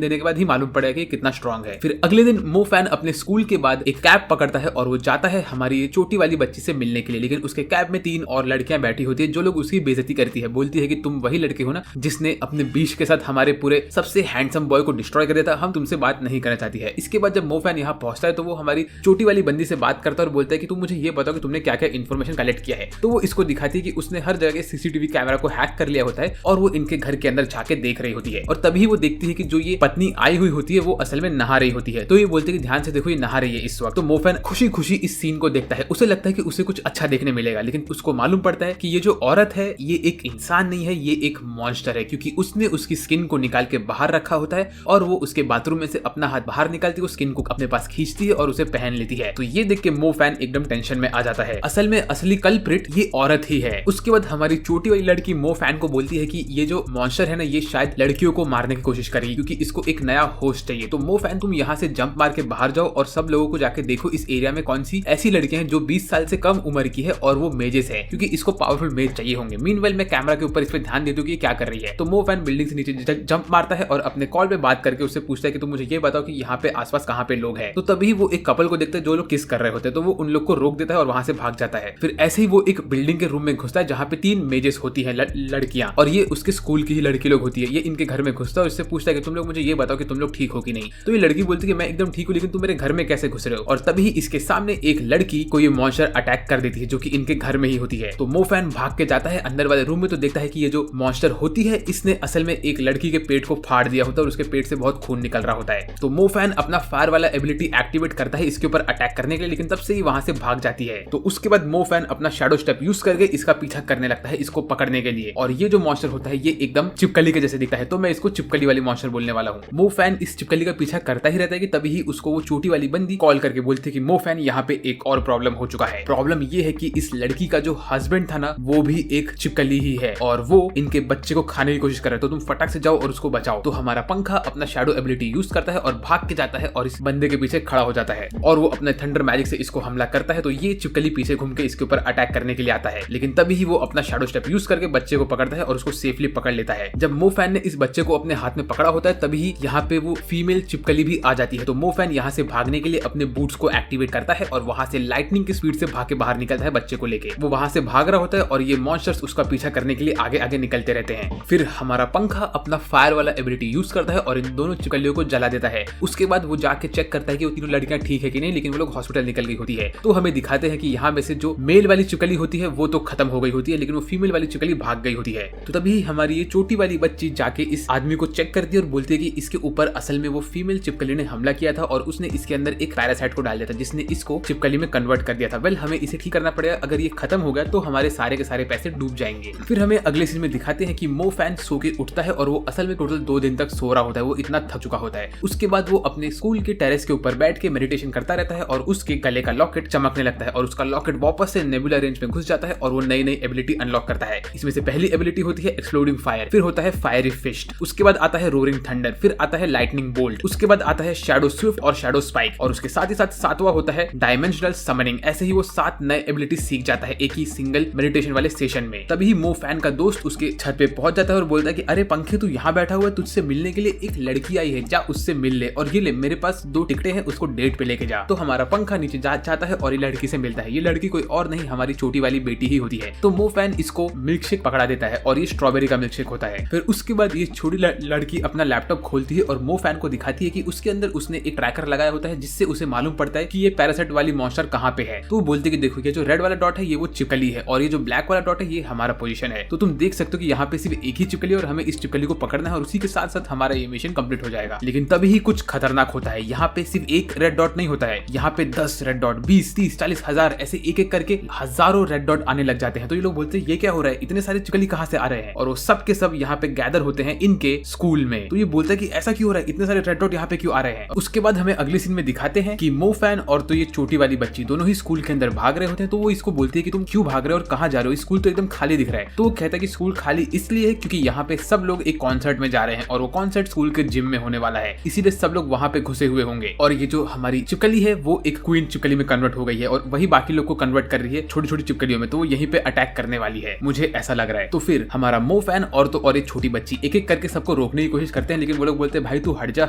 देने के बाद ही मालूम पड़ेगा कि कितना स्ट्रॉन्ग है। फिर अगले दिन मो फैन अपने स्कूल के बाद एक कैब पकड़ता है और वो जाता है हमारी छोटी वाली बच्ची से मिलने के लिए, लेकिन उसके कैब में 3 और लड़कियां बैठी होती है जो लोग उसकी बेइज्जती करती है, बोलती है कि तुम वही लड़के हो ना जिसने अपने बीच के साथ हमारे पूरे सबसे हैंडसम बॉय को डिस्ट्रॉय कर दिया था, हम तुमसे बात नहीं करना चाहती है। इसके बाद जब मो फैन यहाँ पहुंचता है तो वो हमारी छोटी वाली बंदी से बात करता है और बोलता है कि तुम मुझे ये बताओ कि तुमने क्या क्या इन्फॉर्मेशन कलेक्ट किया है। तो वो इसको दिखाती है कि उसने हर जगह सीसीटीवी कैमरा को हैक कर लिया होता है और वो इनके घर के अंदर जाके देख रही होती है और तभी वो देखती है कि जो ये पत्नी आई हुई होती है वो असल में नहा रही होती है। तो ये बोलते हैं कि ध्यान से देखो ये नहा रही है इस वक्त। तो मो फैन खुशी खुशी इस सीन को देखता है, उसे लगता है कि उसे कुछ अच्छा देखने मिलेगा, लेकिन उसको मालूम पड़ता है कि ये जो औरत है ये एक इंसान नहीं है, ये एक मॉन्स्टर है, क्योंकि उसने उसकी स्किन को निकाल के बाहर रखा होता है और वो उसके बाथरूम में से अपना हाथ बाहर निकालती है, वो स्किन को अपने पास खींचती है और उसे पहन लेती है। तो ये देख के मो फैन एकदम टेंशन में आ जाता है, असल में असली कल्प्रिट ये औरत ही है। उसके बाद हमारी छोटी वाली लड़की मो फैन को बोलती है कि ये जो मॉन्स्टर है ना ये शायद लड़कियों को मारने की कोशिश करेगी क्योंकि इसको एक नया होस्ट चाहिए। तो मो फैन तुम यहाँ से जंप मार के बाहर जाओ और सब लोगों को जाके देखो इस एरिया में कौन सी ऐसी लड़कियां हैं जो 20 साल से कम उम्र की है और वो मेजेस है, क्योंकि इसको पावरफुल मेज चाहिए होंगे। मीनवेल मैं कैमरा के ऊपर इस पे ध्यान दे दूं कि ये क्या कर रही है। तो मो फैन बिल्डिंग से नीचे जंप मारता है और अपने कॉल पे बात करके उससे पूछता है कि तुम मुझे ये बताओ कि यहाँ पे आसपास कहाँ पे लोग हैं। तो तभी वो एक कपल को देखता है जो लोग किस कर रहे होते हैं, तो वो उन लोग को रोक देता है और वहां से भाग जाता है। फिर ऐसे ही वो एक बिल्डिंग के रूम में घुसता है जहाँ पे 3 मेजेस होती है लड़कियां, और ये उसके स्कूल की ही लड़की लोग होती है। ये इनके घर में घुसता है और इससे पूछता है कि तुम लोग मुझे ये बताओ कि तुम लोग ठीक हो कि नहीं। तो ये लड़की बोलती है कि मैं एकदम ठीक हूँ, लेकिन तुम मेरे घर में कैसे घुस रहे हो। और तभी इसके सामने एक लड़की को ये मॉन्स्टर अटैक कर देती है जो कि इनके घर में ही होती है। तो मो फैन भाग के जाता है अंदर वाले रूम में, तो देखता है कि ये जो मॉन्स्टर होती है इसने असल में एक लड़की के पेट को फाड़ दिया होता है और उसके पेट से बहुत खून निकल रहा होता है। तो मो फैन अपना फायर वाला एबिलिटी एक्टिवेट करता है इसके ऊपर अटैक करने के लिए, लेकिन तब से ही वहां से भाग जाती है। तो उसके बाद मो फैन अपना शैडो स्टेप यूज करके इसका पीछा करने लगता है इसको पकड़ने के लिए। और ये जो मॉन्स्टर होता है ये एकदम चिपकली के जैसे दिखता है, तो मैं इसको चिपकली वाली मॉन्स्टर बोलने वाला हूँ। मो फैन इस चिपकली का पीछा करता ही रहता है कि तभी ही उसको वो छोटी वाली बंदी कॉल करके बोलती है कि मो फैन यहाँ पे एक और प्रॉब्लम हो चुका है। प्रॉब्लम ये है कि इस लड़की का जो हस्बैंड था ना वो भी एक चिपकली ही है और वो इनके बच्चे को खाने की कोशिश कर रहा है, तो तुम फटाक से जाओ और उसको बचाओ। तो हमारा पंखा अपना शैडो एबिलिटी यूज करता है और भाग के जाता है और इस बंदे के पीछे खड़ा हो जाता है और वो अपने थंडर मैजिक से इसको हमला करता है। तो ये छिपकली पीछे घूम के इसके ऊपर अटैक करने के लिए आता है, लेकिन तभी ही वो अपना शैडो स्टेप यूज करके बच्चे को पकड़ता है और उसको सेफली पकड़ लेता है। जब मोफैन ने इस बच्चे को अपने हाथ में पकड़ा होता है तभी यहाँ पे वो फीमेल छिपकली भी आ जाती है। तो मोफैन यहाँ से भागने के लिए अपने बूट्स को एक्टिवेट करता है और वहां से लाइटनिंग की स्पीड से भाग के बाहर निकलता है बच्चे को लेके। वो वहां से भाग रहा होता है और ये मॉन्स्टर्स उसका पीछा करने के लिए आगे आगे निकलते रहते हैं। फिर हमारा पंखा अपना फायर वाला एबिलिटी यूज करता है और इन दोनों छिपकलियों को जला देता है। उसके बाद वो जाके चेक करता है कि वो तीनों लड़कियां ठीक है कि नहीं, लेकिन वो लोग हॉस्पिटल निकल गई होती है। तो हमें दिखाते हैं कि यहाँ में से जो मेल वाली छिपकली होती है वो तो खत्म हो गई होती है, लेकिन वो फीमेल वाली छिपकली भाग गई होती है। तो तभी हमारी ये छोटी वाली बच्ची जाके इस आदमी को चेक करती है और बोलती है कि इसके ऊपर असल में वो फीमेल छिपकली ने हमला किया था और उसने इसके अंदर एक पैरासाइट को डाल दिया था जिसने इसको छिपकली में कन्वर्ट कर दिया था। वेल, हमें इसे ठीक करना पड़ेगा, अगर ये खत्म हो गया तो हमारे सारे के सारे पैसे डूब जाएंगे। फिर हमें अगले सीन में दिखाते हैं कि मोफैन सो के उठता है और वो असल में टोटल 2 दिन तक सो रहा होता है, वो इतना थक चुका होता है। उसके बाद वो अपने स्कूल के टेरेस के ऊपर बैठ के मेडिटेशन करता रहता है और उसके गले का लॉकेट चमकने लगता है और उसका लॉकेट वापस से नेबुला रेंज में घुस जाता है और वो नई नई एबिलिटी अनलॉक करता है। इसमें से पहली एबिलिटी होती है एक्सप्लोडिंग फायर, फिर होता है फायरी फिस्ट, उसके बाद आता है रोरिंग थंडर, फिर आता है लाइटनिंग बोल्ट, उसके बाद आता है शैडो स्विफ्ट और शैडो स्पाइक और उसके साथ ही साथ 7वां होता है डायमेंशनल समनिंग। ऐसे ही वो 7 नए एबिलिटी सीख जाता है एक ही सिंगल मेडिटेशन वाले सेशन में। तभी मोफैन का दोस्त उसके छत पे पहुंच जाता है और बोलता है कि अरे पंखे, तू यहाँ बैठा हुआ है, तुझसे मिलने के लिए एक लड़की आई है, जा उससे मिल ले, और ये ले मेरे पास 2 टिकटें हैं, उसको डेट पे लेके जा। तो हमारा पंखा नीचे जाता है और ये लड़की से मिलता है। ये लड़की कोई और नहीं, हमारी छोटी वाली बेटी ही होती है। तो मोफैन इसको मिल्क शेक पकड़ा देता है और ये स्ट्रॉबेरी का मिल्क शेक होता है। फिर उसके बाद ये छोटी लड़की अपना लैपटॉप खोलती है और मोफैन को दिखाती है कि उसके अंदर उसने एक ट्रैकर लगाया होता है जिससे उसे मालूम पड़ता है कि ये पैरासाइट वाली मॉन्स्टर कहाँ पे है। तो वो बोलती है कि देखो, ये जो रेड वाला डॉट है ये वो छिपकली है और ये जो ब्लैक वाला डॉट है ये हमारा पोजीशन है। तो तुम देख सकते हो कि यहाँ पे सिर्फ एक ही छिपकली और हमें इस छिपकली को पकड़ना है और उसी के साथ साथ हमारा ये मिशन कंप्लीट हो जाएगा। लेकिन तभी ही कुछ खतरनाक होता है। यहाँ पे सिर्फ एक रेड डॉट नहीं होता है, यहाँ पे 10 रेड डॉट, 20, 30, 40 हजार ऐसे एक एक करके हजारों रेड डॉट आने लग जाते हैं। तो ये लोग बोलते हैं ये क्या हो रहा है, इतने सारे छिपकली कहाँ से आ रहे हैं, और वो सब के सब यहाँ पे गैदर होते हैं इनके स्कूल में। तो ये बोलता है कि ऐसा क्यों हो रहा है, इतने सारे रेड डॉट यहाँ पे क्यों आ रहे हैं। उसके बाद हमें अगले सीन में दिखाते हैं कि मोफैन और तो ये छोटी वाली बच्ची दोनों ही स्कूल के अंदर भाग रहे होते हैं। तो वो इसको बोलती है कि तुम क्यों भाग रहे हो और कहाँ जा रहे हो, स्कूल तो एकदम खाली दिख रहा है। तो वो कहता है कि स्कूल खाली इसलिए है क्योंकि यहाँ पे सब लोग एक कॉन्सर्ट में जा रहे हैं और वो कॉन्सर्ट स्कूल के जिम में होने वाला है, इसीलिए सब लोग वहाँ पे घुसे हुए होंगे। और ये जो हमारी छिपकली है वो एक क्वीन छिपकली में कन्वर्ट हो गई है और वही बाकी लोग को कन्वर्ट कर रही है छोटी छोटी छिपकलियों में। तो वो यहीं पे अटैक करने वाली है, मुझे ऐसा लग रहा है। तो फिर हमारा मोफैन और तो और एक छोटी बच्ची एक एक करके सबको रोकने की कोशिश करते हैं, लेकिन वो लोग बोलते हैं भाई तू हट जा,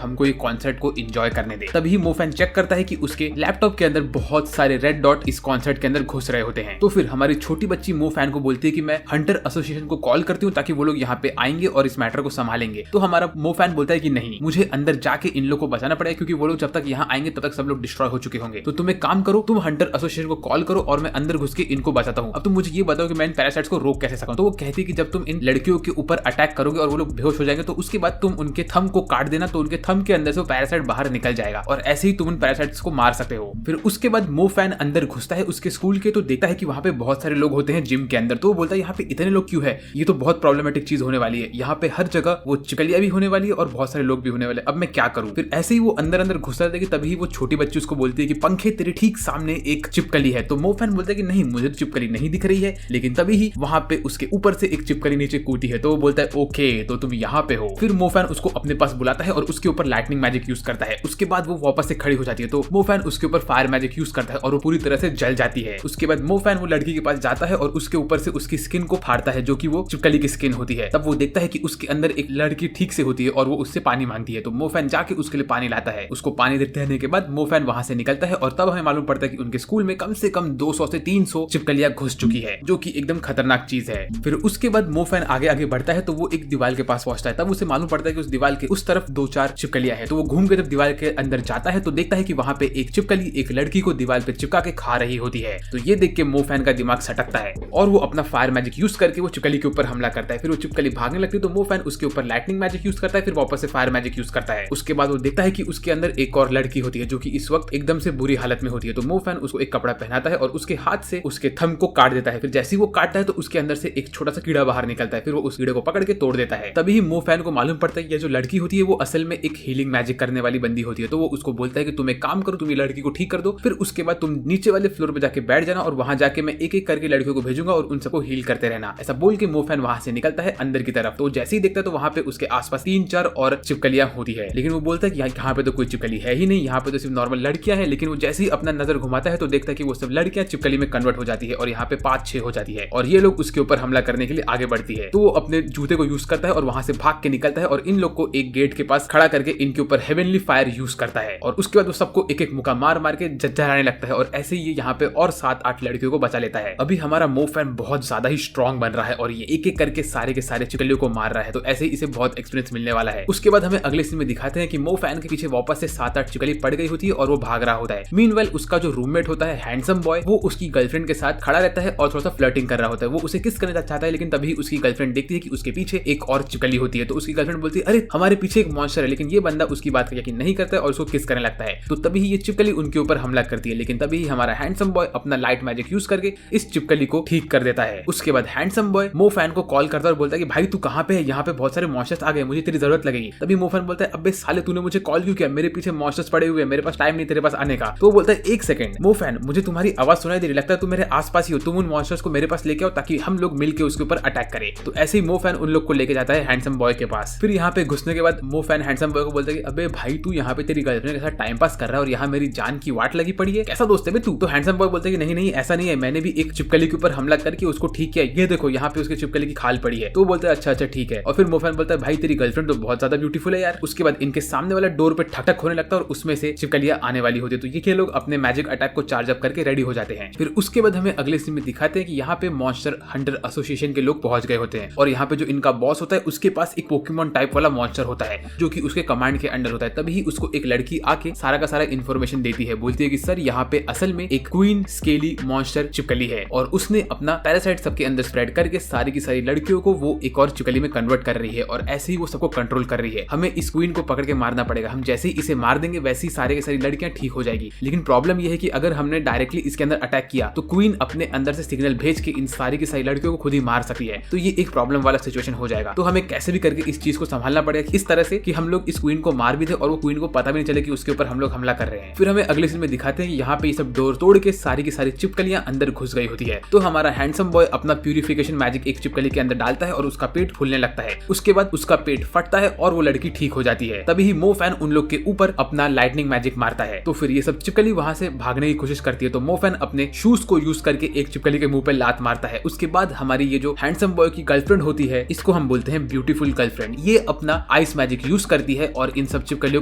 हमको ये कॉन्सर्ट को एंजॉय करने दे। तभी मोफैन चेक करता है कि उसके लैपटॉप के अंदर बहुत सारे रेड डॉट इस कॉन्सर्ट के अंदर घुस रहे होते हैं। तो फिर हमारी छोटी बच्ची मोफैन को बोलती है कि मैं हंटर एसोसिएशन को कॉल करती हूँ ताकि वो लोग यहाँ पे आएंगे और इस मैटर को संभालेंगे। तो हमारा मोफैन बोलता है कि नहीं, मुझे अंदर जाके इन लोग को बचाना पड़ेगा क्योंकि वो लोग जब तक यहाँ आएंगे तब तक सब लोग डिस्ट्रॉय हो चुके होंगे। तो तुम एक काम करो, तुम हंटर एसोसिएशन को कॉल करो और मैं अंदर घुस के इनको बचाता हूँ। अब तुम मुझे ये बताओ कि मैं इन पैरासाइट्स को रोक कैसे सकूं। तो वो कहती है कि जब तुम इन लड़कियों के ऊपर अटैक करोगे और वो लोग बेहोश हो जाएंगे तो उसके बाद तुम उनके थंब को काट देना, तो उनके थंब के अंदर से वो पैरासाइट बाहर निकल जाएगा और ऐसे ही तुम उन पैरासाइट्स को मार सकते हो। फिर उसके बाद मोफैन अंदर घुसता है उसके स्कूल के, तो देखता है कि वहाँ पे बहुत सारे लोग होते हैं जिम के अंदर। तो वो बोलता है यहाँ पे इतने लोग क्यों है, ये तो बहुत प्रॉब्लमेटिक चीज होने वाली है, यहाँ पे हर जगह वो छिपकलियां भी होने वाली है और बहुत सारे लोग भी होने वाले, अब मैं क्या करूँ। फिर ऐसे ही वो अंदर अंदर घुसता है कि तभी वो छोटी बच्ची उसको बोलती है कि पंखे तेरे ठीक सामने एक चिपकली है। तो मोफैन बोलता है कि नहीं, मुझे तो चिपकली नहीं दिख रही है, लेकिन तभी ही वहां पे उसके ऊपर से एक चिपकली नीचे कूदी है। तो वो बोलता है ओके, तो तुम यहाँ पे हो। फिर मोफैन उसको अपने पास बुलाता है और उसके ऊपर लाइटनिंग मैजिक यूज करता है। उसके बाद वो वापस से खड़ी हो जाती है, तो मोफैन उसके ऊपर फायर मैजिक यूज करता है और वो पूरी तरह से जल जाती है। उसके बाद मोफैन वो लड़की के पास जाता है और उसके ऊपर से उसकी स्किन को फाड़ता है जो कि वो चिपकली की स्किन होती है। तब वो देखता है कि उसके अंदर एक लड़की ठीक से होती है और वो उससे पानी मांगती है। तो मोफैन जाके उसके लिए पानी लाता है। उसको पानी देने के बाद मोफैन वहां से निकलता है और तब हमें मालूम पड़ता है कि उनके स्कूल में कम से कम 200 से 300 चिपकलियां घुस चुकी है, जो कि एकदम खतरनाक चीज है। फिर उसके बाद मोफैन आगे आगे बढ़ता है तो वो एक दीवार के पास पहुंचता है। तब उसे मालूम पड़ता है कि उस दीवार के उस तरफ 2-4 चिपकलियां हैं। तो वो घूम के जब दीवार के अंदर जाता है तो देखता है कि वहां पे एक चिपकली एक लड़की को दीवार पे चिपका के खा रही होती है। तो ये देख के मोफैन का दिमाग सटकता है और वो अपना फायर मैजिक यूज करके वो चिपकली के ऊपर हमला करता है। फिर वो चिपकली भागने लगती है तो मोफैन उसके ऊपर लाइटनिंग मैजिक यूज करता है, फिर वापस से फायर मैजिक यूज करता है। उसके बाद वो देखता है कि उसके अंदर एक और लड़की होती है जो कि इस वक्त एकदम से बुरी हालत में होती है। तो मोफैन उसको एक कपड़ा पहनाता है और उसके हाथ से उसके थंब को काट देता है। फिर जैसे ही वो काटता है तो उसके अंदर से एक छोटा सा कीड़ा बाहर निकलता है। फिर वो उस कीड़े को पकड़ के तोड़ देता है। तभी मोफैन को मालूम पड़ता है कि ये जो लड़की होती है वो असल में एक हीलिंग मैजिक करने वाली बंदी होती है। तो वो उसको बोलता है कि तुम एक काम करो, तुम ये लड़की को ठीक कर दो, फिर उसके बाद तुम नीचे वाले फ्लोर पे जाके बैठ जाना और वहां जाके मैं एक एक करके लड़कियों को भेजूंगा और उन सबको हील करते रहना। ऐसा बोल के मोफैन वहां से निकलता है अंदर की तरफ। तो जैसे ही देखता है तो वहां पे उसके आसपास 3-4 और चिपकलियां होती है, लेकिन वो बोलता है कि यहाँ पे तो कोई चिपकली है ही नहीं, यहाँ पे तो सिर्फ नॉर्मल लड़कियां हैं। लेकिन वो जैसे ही अपना नजर घुमाता है तो देखता है कि वो सब लड़कियां चिपकली में कन्वर्ट हो जाती है और यहाँ पे 5-6 हो जाती है और ये लोग उसके ऊपर हमला करने के लिए आगे बढ़ती है। तो वो अपने जूते को यूज करता है और वहां से भाग के निकलता है और इन लोग को एक गेट के पास खड़ा करके इनके ऊपर हेवनली फायर यूज करता है और उसके बाद वो सबको एक एक मुक्का मार मार के जर्जराने लगता है और ऐसे ही यहाँ पे और 7-8 लड़कियों को बचा लेता है। अभी हमारा मो फैन बहुत ज्यादा ही स्ट्रॉन्ग बन रहा है और ये एक एक करके सारे के सारे चिपकलियों को मार रहा है, तो ऐसे ही इसे बहुत एक्सपीरियंस मिलने वाला है। उसके बाद हमें अगले सीन में दिखाते हैं कि मो फैन के पीछे वापस से 7-8 चिपकली पड़ गई होती है और वो भाग रहा होता है। मीनवाइल उसका जो रूममेट होता है हैंडसम बॉय, वो उसकी गर्लफ्रेंड के साथ खड़ा रहता है और थोड़ा सा फ्लर्टिंग कर रहा होता है। वो उसे किस करना चाहता है, लेकिन तभी उसकी गर्लफ्रेंड देखती है कि उसके पीछे एक और चिपकली होती है। तो उसकी गर्लफ्रेंड बोलती है अरे हमारे पीछे एक मॉन्स्टर है, लेकिन ये बंदा उसकी बात का यकीन नहीं करता है और उसको किस करने लगता है। तो तभी ये चिपकली उनके ऊपर हमला करती है, लेकिन तभी हमारा हैंडसम बॉय अपना लाइट मैजिक यूज करके इस चिपकली को ठीक कर देता है। उसके बाद हैंडसम बॉय मो फैन को कॉल करता है और बोलता है कि भाई तू कहाँ पे है, यहाँ पे बहुत सारे मॉन्स्टर्स आ गए, मुझे तेरी जरूरत लगेगी। तभी मो फैन बोलता है अबे साले तूने मुझे कॉल क्यों किया, मेरे पीछे मॉन्स्टर्स पड़े हुए हैं, मेरे पास टाइम नहीं तेरे पास आने का। तो बोलता है एक सेकंड मो फैन, मुझे तुम्हारी आवाज सुनाई दे रही, लगता है तुम मेरे आसपास ही हो, तुम उन मॉन्स्टर्स को मेरे पास लेके आओ ताकि हम लोग मिलकर उसके ऊपर अटैक करें। तो ऐसे ही मो फैन उन लोग को लेके जाता है हैंडसम बॉय के पास। फिर यहाँ पे घुसने के बाद मो फैन हैंडसम बॉय को बोलता है कि अबे भाई तू यहाँ पे तेरी गर्लफ्रेंड के साथ टाइम पास कर रहा है और यहाँ मेरी जान की वाट लगी पड़ी है, कैसा दोस्त है बे तू। तो हैंडसम बॉय बोलता है कि नहीं नहीं ऐसा नहीं है, मैंने भी एक चिपकली के ऊपर हमला करके उसको ठीक किया, ये देखो यहाँ पे उसके चिपकली की खाल पड़ी है। तो बोलता है अच्छा अच्छा ठीक है। और फिर मो फैन बोलता है भाई तेरी गर्लफ्रेंड तो बहुत ज्यादा ब्यूटीफुल है यार। उसके बाद इनके सामने वाला डोर पे ठक ठक होने लगता है और उसमें से चिपकलियां आने वाली होती है। तो ये लोग अपने मैजिक अटैक को चार्ज अप करके रेडी हो जाते हैं। फिर उसके बाद हमें अगले सीन में दिखाते हैं कि यहाँ पे मॉन्स्टर हंटर एसोसिएशन के लोग पहुंच गए होते हैं और यहाँ पे जो इनका बॉस होता है उसके पास एक पोकेमॉन टाइप वाला मॉन्स्टर होता है जो कि उसके कमांड के अंडर होता है। तभी उसको एक लड़की आके सारा का सारा इन्फॉर्मेशन देती है, बोलती है कि सर यहाँ पे असल में एक क्वीन स्केली मॉन्स्टर चिपकली है और उसने अपना पैरासाइट सबके अंदर स्प्रेड करके सारी की सारी लड़कियों को वो एक और चिपकली में कन्वर्ट कर रही है और ऐसे ही वो सबको कंट्रोल कर रही है। हमें इस क्वीन को पकड़ के मारना पड़ेगा, हम जैसे ही इसे मार देंगे वैसे ही सारे की सारी लड़कियां ठीक हो जाएगी। लेकिन प्रॉब्लम यह है कि अगर हमने डायरेक्टली इसके अंदर अटैक किया तो क्वीन अपने अंदर से सिग्नल भेज के इन सारी की सारी लड़कियों को खुद ही मार सकती है। तो ये एक प्रॉब्लम वाला सिचुएशन हो जाएगा। तो हमें कैसे भी करके इस चीज को संभालना पड़ेगा इस तरह से कि हम लोग इस क्वीन को मार भी दे और वो क्वीन को पता भी नहीं चले कि उसके ऊपर हम लोग हमला कर रहे हैं। फिर हमें अगले सीन में दिखाते हैं कि यहाँ पे ये सब डोर तोड़ के सारी की सारी चिपकलियां अंदर घुस गई होती है। तो हमारा हैंडसम बॉय अपना प्यूरिफिकेशन मैजिक एक चिपकली के अंदर डालता है और उसका पेट फूलने लगता है। उसके बाद उसका पेट फटता है और वो लड़की ठीक हो जाती है। तभी ही मो फैन उन लोग के ऊपर अपना लाइटनिंग मैजिक मारता है। तो फिर ये सब चिपकली वहां से भागने की कोशिश करती है। तो मो फैन अपने शूज को यूज करके एक चिपकली के मुंह पे लात मारता है। उसके बाद हमारी ये जो हैंडसम बॉय की गर्लफ्रेंड होती है इसको हम बोलते हैं ब्यूटीफुल गर्लफ्रेंड, ये अपना आइस मैजिक यूज करती है और इन सब चिपकलियों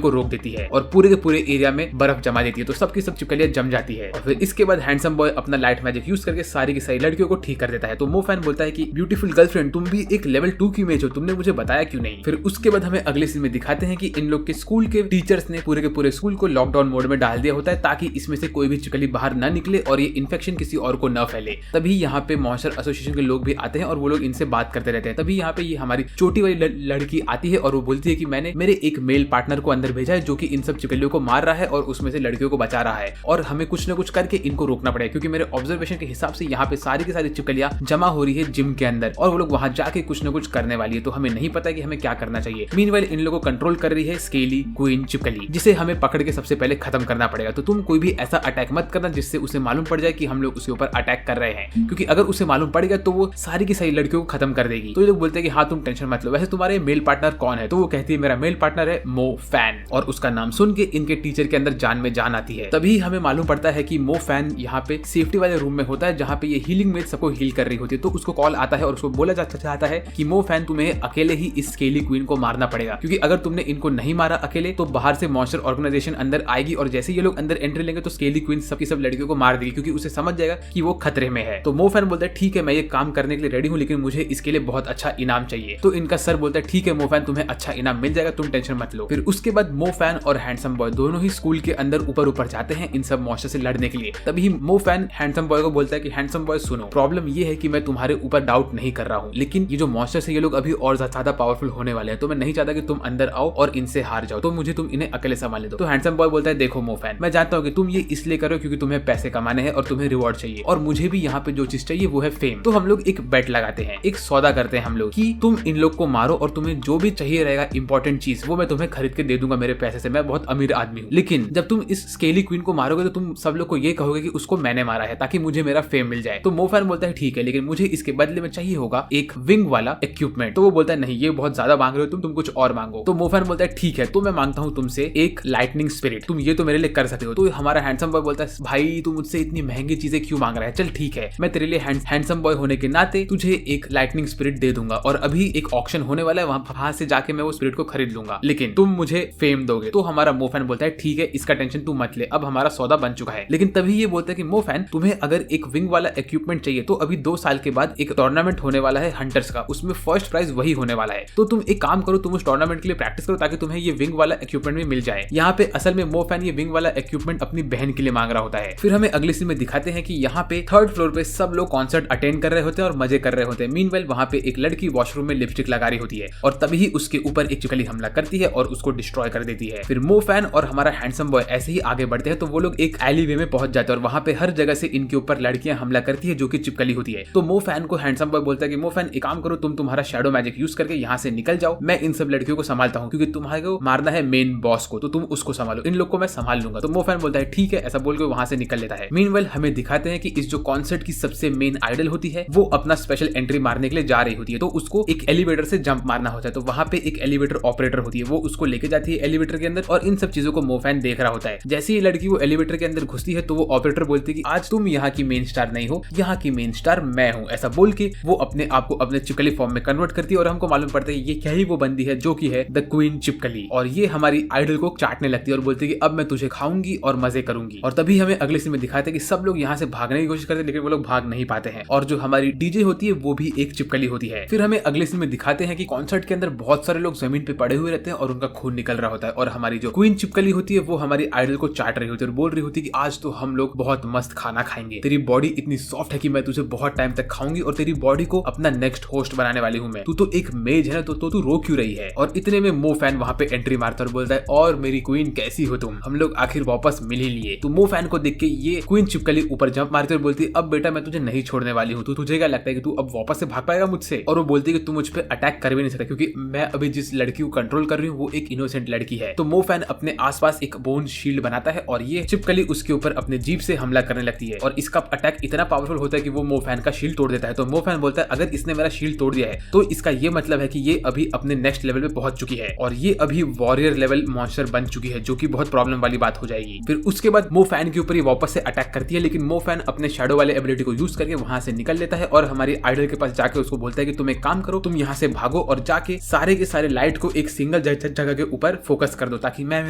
को रोक देती है और पूरे के पूरे एरिया में बर्फ जमा देती है। तो सबकी सब चिपकलियां जम जाती है और फिर इसके बाद हैंडसम बॉय अपना लाइट मैजिक यूज करके सारी की सारी लड़कियों को ठीक कर देता है। तो मो फैन बोलता है कि ब्यूटीफुल गर्लफ्रेंड तुम भी एक लेवल 2 की इमेज हो, तुमने मुझे बताया क्यों नहीं। फिर उसके बाद हमें अगले सीन में दिखाते हैं कि इन लोग के स्कूल के टीचर्स ने पूरे के पूरे स्कूल को लॉकडाउन मोड में डाल दिया होता है ताकि इसमें से कोई भी चिपकली बाहर न निकले और ये इन्फेक्शन किसी और को न फैले। तभी यहाँ पे मॉन्स्टर एसोसिएशन के लोग भी आते हैं और वो लोग इनसे बात करते रहते हैं। तभी यहाँ पे ये हमारी छोटी वाली लड़की आती है और वो बोलती है कि मैंने मेरे एक मेल पार्टनर को अंदर भेजा है जो कि इन सब चिपकलियों को मार रहा है और उसमें से लड़कियों को बचा रहा है और हमें कुछ न कुछ करके इनको रोकना पड़ेगा क्योंकि मेरे ऑब्जर्वेशन के हिसाब से यहाँ पे सारी की सारी चिपकलियां जमा हो रही है जिम के अंदर और वो लोग वहां जाके कुछ न कुछ करने वाली है। तो हमें नहीं पता कि हमें क्या करना चाहिए। मीनवाइल इन लोगों को कंट्रोल कर रही है स्केली क्वीन चिपकली, जिसे हमें पकड़ के सबसे पहले खत्म करना पड़ेगा। तो तुम कोई भी ऐसा अटैक मत करना जिससे उसे मालूम पड़ जाए कि हम लोग उसके ऊपर अटैक कर रहे हैं, क्योंकि अगर उसे मालूम पड़ गया तो वो सारी की सारी लड़कियों को खत्म कर देगी। तो ये लोग बोलते हैं कि हाँ तुम टेंशन मत लो, वैसे तुम्हारे मेल पार्टनर कौन है। तो वो कहती है मेरा मेल पार्टनर है मो फैन और उसका नाम सुन के इनके टीचर के अंदर जान में जान आती है। तभी हमें मालूम पड़ता है कि मो फैन यहाँ पे सेफ्टी वाले रूम में होता है जहाँ पे ये हीलिंग मेज सबको हील कर रही होती है। तो उसको कॉल आता है और उसको बोला जाता है कि मो फैन तुम्हें अकेले ही इस स्केली क्वीन को मारना पड़ेगा, क्योंकि अगर तुमने इनको नहीं मारा अकेले तो बाहर से मॉन्स्टर ऑर्गेनाइजेशन अंदर आएगी और जैसे ये लोग अंदर एंट्री लेंगे तो स्केली क्वीन सबकी सब लड़कियों को मार देगी क्योंकि उसे समझ जाएगा कि वो खतरे में है। तो मो फैन बोलता है ठीक है मैं ये काम करने के लिए रेडी हूँ, लेकिन मुझे इसके लिए बहुत अच्छा इनाम चाहिए। तो इनका सर बोलता है ठीक है मो फैन तुम्हें अच्छा इनाम मिल जाएगा, तुम टेंशन मत लो। फिर उसके बाद मो फैन और हैंडसम बॉय दोनों ही स्कूल के अंदर ऊपर जाते हैं इन सब मॉन्स्टर से लड़ने के लिए। तभी मो फैन हैंडसम बॉय को बोलता है कि हैंडसम बॉय सुनो, प्रॉब्लम ये है कि मैं तुम्हारे ऊपर डाउट नहीं कर रहा हूँ, लेकिन ये जो मॉन्स्टर्स है ये लोग अभी और ज्यादा पावरफुल होने वाले हैं, तो मैं नहीं चाहता कि तुम अंदर आओ और इनसे हार जाओ, तो मुझे तुम इन्हें अकेले संभालने दो। तो हैंडसम बॉय बोलता है देखो मो फैन, मैं जानता हूँ कि तुम ये इसलिए करो क्योंकि तुम्हें पैसे कमाने हैं और तुम्हें रिवॉर्ड चाहिए और मुझे भी यहाँ पे जो चीज चाहिए वो है फेम। तो हम लोग एक बेट लगाते हैं, एक सौदा करते हैं हम लोग कि तुम इन लोग को मारो और तुम्हें जो भी चाहिए रहेगा इंपॉर्टेंट चीज वो मैं तुम्हें खरीद के दे दूंगा मेरे पैसे से, मैं बहुत अमीर आदमी हूँ। लेकिन जब तुम इस स्केली क्वीन को मारोगे तो तुम सब लोग को ये कहोगे कि उसको मैंने मारा है ताकि मुझे मेरा फेम मिल जाए। तो मो फैन बोलता है ठीक है, लेकिन मुझे इसके बदले में चाहिए होगा एक विंग वाला इक्विपमेंट। तो वो बोलता है नहीं ये बहुत ज्यादा मांग रहे हो तुम कुछ और मांगो। तो मो फैन बोलता है ठीक है तो मैं मांगता हूँ तुमसे एक लाइटनिंग स्पिरिट, तुम ये तो मेरे लिए कर सकते हो। तो हमारा हैंडसम बॉय बोलता है भाई तू मुझसे इतनी महंगी चीजें क्यों मांग रहा है, चल ठीक है मैं तेरे लिए हैंडसम बॉय होने के नाते तुझे एक लाइटनिंग स्पिरिट दे दूंगा और अभी एक ऑक्शन होने वाला है, वहां से जाके मैं वो स्पिरिट को खरीद लूंगा, लेकिन तुम मुझे फेम दोगे। तो हमारा मोफैन बोलता है ठीक है इसका टेंशन तू मत ले, अब हमारा सौदा बन चुका है। लेकिन तभी ये बोलता है कि मोफैन तुम्हें अगर एक विंग वाला इक्विपमेंट चाहिए तो अभी 2 साल के बाद एक टूर्नामेंट होने वाला है हंटर्स का, उसमें फर्स्ट प्राइज वही होने वाला है। तो तुम एक काम करो, तुम उस टूर्नामेंट के लिए प्रैक्टिस करो ताकि तुम्हें ये विंग वाला इक्विपमेंट भी मिल जाए। यहाँ पे असल में मोफैन ये विंग वाला इक्विपमेंट अपनी बहन के लिए मांग रहा होता है। फिर हमें अगले सीन में दिखाते हैं कि यहाँ पे 3rd फ्लोर पे सब लोग कॉन्सर्ट अटेंड कर रहे होते हैं और मजे कर रहे होते हैं। मीनवेल वहाँ पे एक लड़की वॉशरूम में लिपस्टिक लगा रही होती है और तभी उसके ऊपर एक चिपकली हमला करती है और उसको डिस्ट्रॉय कर देती है। फिर मोफैन और हमारा हैंडसम बॉय ऐसे ही आगे बढ़ते हैं तो वो लोग एक एलीवे में पहुंच जाते हैं और वहाँ पे हर जगह से इनके ऊपर लड़कियां हमला करती है जो कि चिपकली होती है। तो मोफैन को हैंडसम बॉय बोलता है कि मोफैन एक काम करो, तुम तुम्हारा शैडो मैजिक यूज करके यहाँ से निकल जाओ, मैं इन सब लड़कियों को संभालता हूँ क्योंकि तुम्हारे को मारना है मेन बॉस को, तो तुम उसको संभालो, इन लोग को मैं संभाल लूंगा। तो मोफैन बोलता है ठीक है, ऐसा बोल के वहां से निकल लेता है। मीनवेल हमें दिखाते हैं कि इस जो कॉन्सर्ट की सबसे मेन आइडल होती है वो अपना स्पेशल एंट्री मारने के लिए जा रही होती है, तो उसको एक एलिवेटर से जंप मारना होता है। तो वहां पे एक एलिवेटर ऑपरेटर होती है, वो उसको लेके जाती है एलिवेटर के अंदर और इन सब चीजों को मोफैन देख रहा होता है। जैसे ही लड़की वो एलिवेटर के अंदर घुसती है तो वो ऑपरेटर बोलती है कि आज तुम यहाँ की मेन स्टार नहीं हो, यहाँ की मेन स्टार मैं हूँ। ऐसा बोल के वो अपने आप को अपने चिपकली फॉर्म में कन्वर्ट करती है और हमको मालूम पड़ता है ये क्या ही वो बंदी है जो कि है द क्वीन चिपकली, और ये हमारी आइडल को चाटने लगती है और बोलती है कि अब मैं तुझे खाऊंगी और मजे करूंगी। और तभी हमें अगले सीन में दिखाते हैं कि सब लोग यहाँ से भागने की कोशिश करते हैं लेकिन वो लोग भाग नहीं पाते हैं और जो हमारी डीजे होती है वो भी एक चिपकली होती है। फिर हमें अगले सीन में दिखाते हैं कि कॉन्सर्ट के अंदर बहुत सारे लोग जमीन पे पड़े हुए रहते हैं और उनका खून निकल रहा होता है और हमारी जो क्वीन चिपकली होती है वो हमारी आइडल को चाट रही होती है और बोल रही होती है कि आज तो हम लोग बहुत मस्त खाना खाएंगे, तेरी बॉडी इतनी सॉफ्ट है कि मैं तुझे बहुत टाइम तक खाऊंगी और तेरी बॉडी को अपना नेक्स्ट होस्ट बनाने वाली हूँ मैं, तू तो एक मेज है ना, तो तू रो क्यों रही है। और इतने में मोफैन वहां पे एंट्री मारता और बोलता है और मेरी क्वीन कैसी हो तुम, हम लोग आखिर वापस मिल ही लिए। तो मोफैन को देख के ये क्वीन चिपकली ऊपर जंप मारती और बोलती है अब बेटा मैं तुझे नहीं छोड़ने वाली हूँ, तो तुझे क्या लगता है कि तू अब वापस से भाग पाएगा मुझसे। और वो बोलती है कि तू मुझ पे अटैक कर भी नहीं सकता क्योंकि मैं अभी जिस लड़की को कंट्रोल कर रही हूँ वो एक इनोसेंट लड़की है। तो मोफैन अपने आसपास एक बोन शील्ड बनाता है और ये चिपकली उसके ऊपर अपने जीप से हमला करने लगती है और इसका अटैक इतना पावरफुल होता है कि वो मोफैन का शील्ड तोड़ देता है। तो मोफैन बोलता है अगर इसने मेरा शील्ड तोड़ दिया है तो इसका ये मतलब है कि ये अभी अपने नेक्स्ट लेवल पे पहुंच चुकी है और ये अभी वॉरियर लेवल मॉन्स्टर बन चुकी है, जो कि बहुत प्रॉब्लम वाली बात हो जाएगी। फिर उसके बाद मोफैन के ऊपर ये वापस से अटैक करती है लेकिन मोफैन अपने शैडो वाले एबिलिटी को यूज करके वहां से निकल लेता है और हमारी आइडल के पास जाके उसको बोलता है कि तुम एक काम करो, तुम यहाँ से भागो और जाके सारे के सारे लाइट को एक सिंगल जगह के ऊपर फोकस कर दो ताकि मैं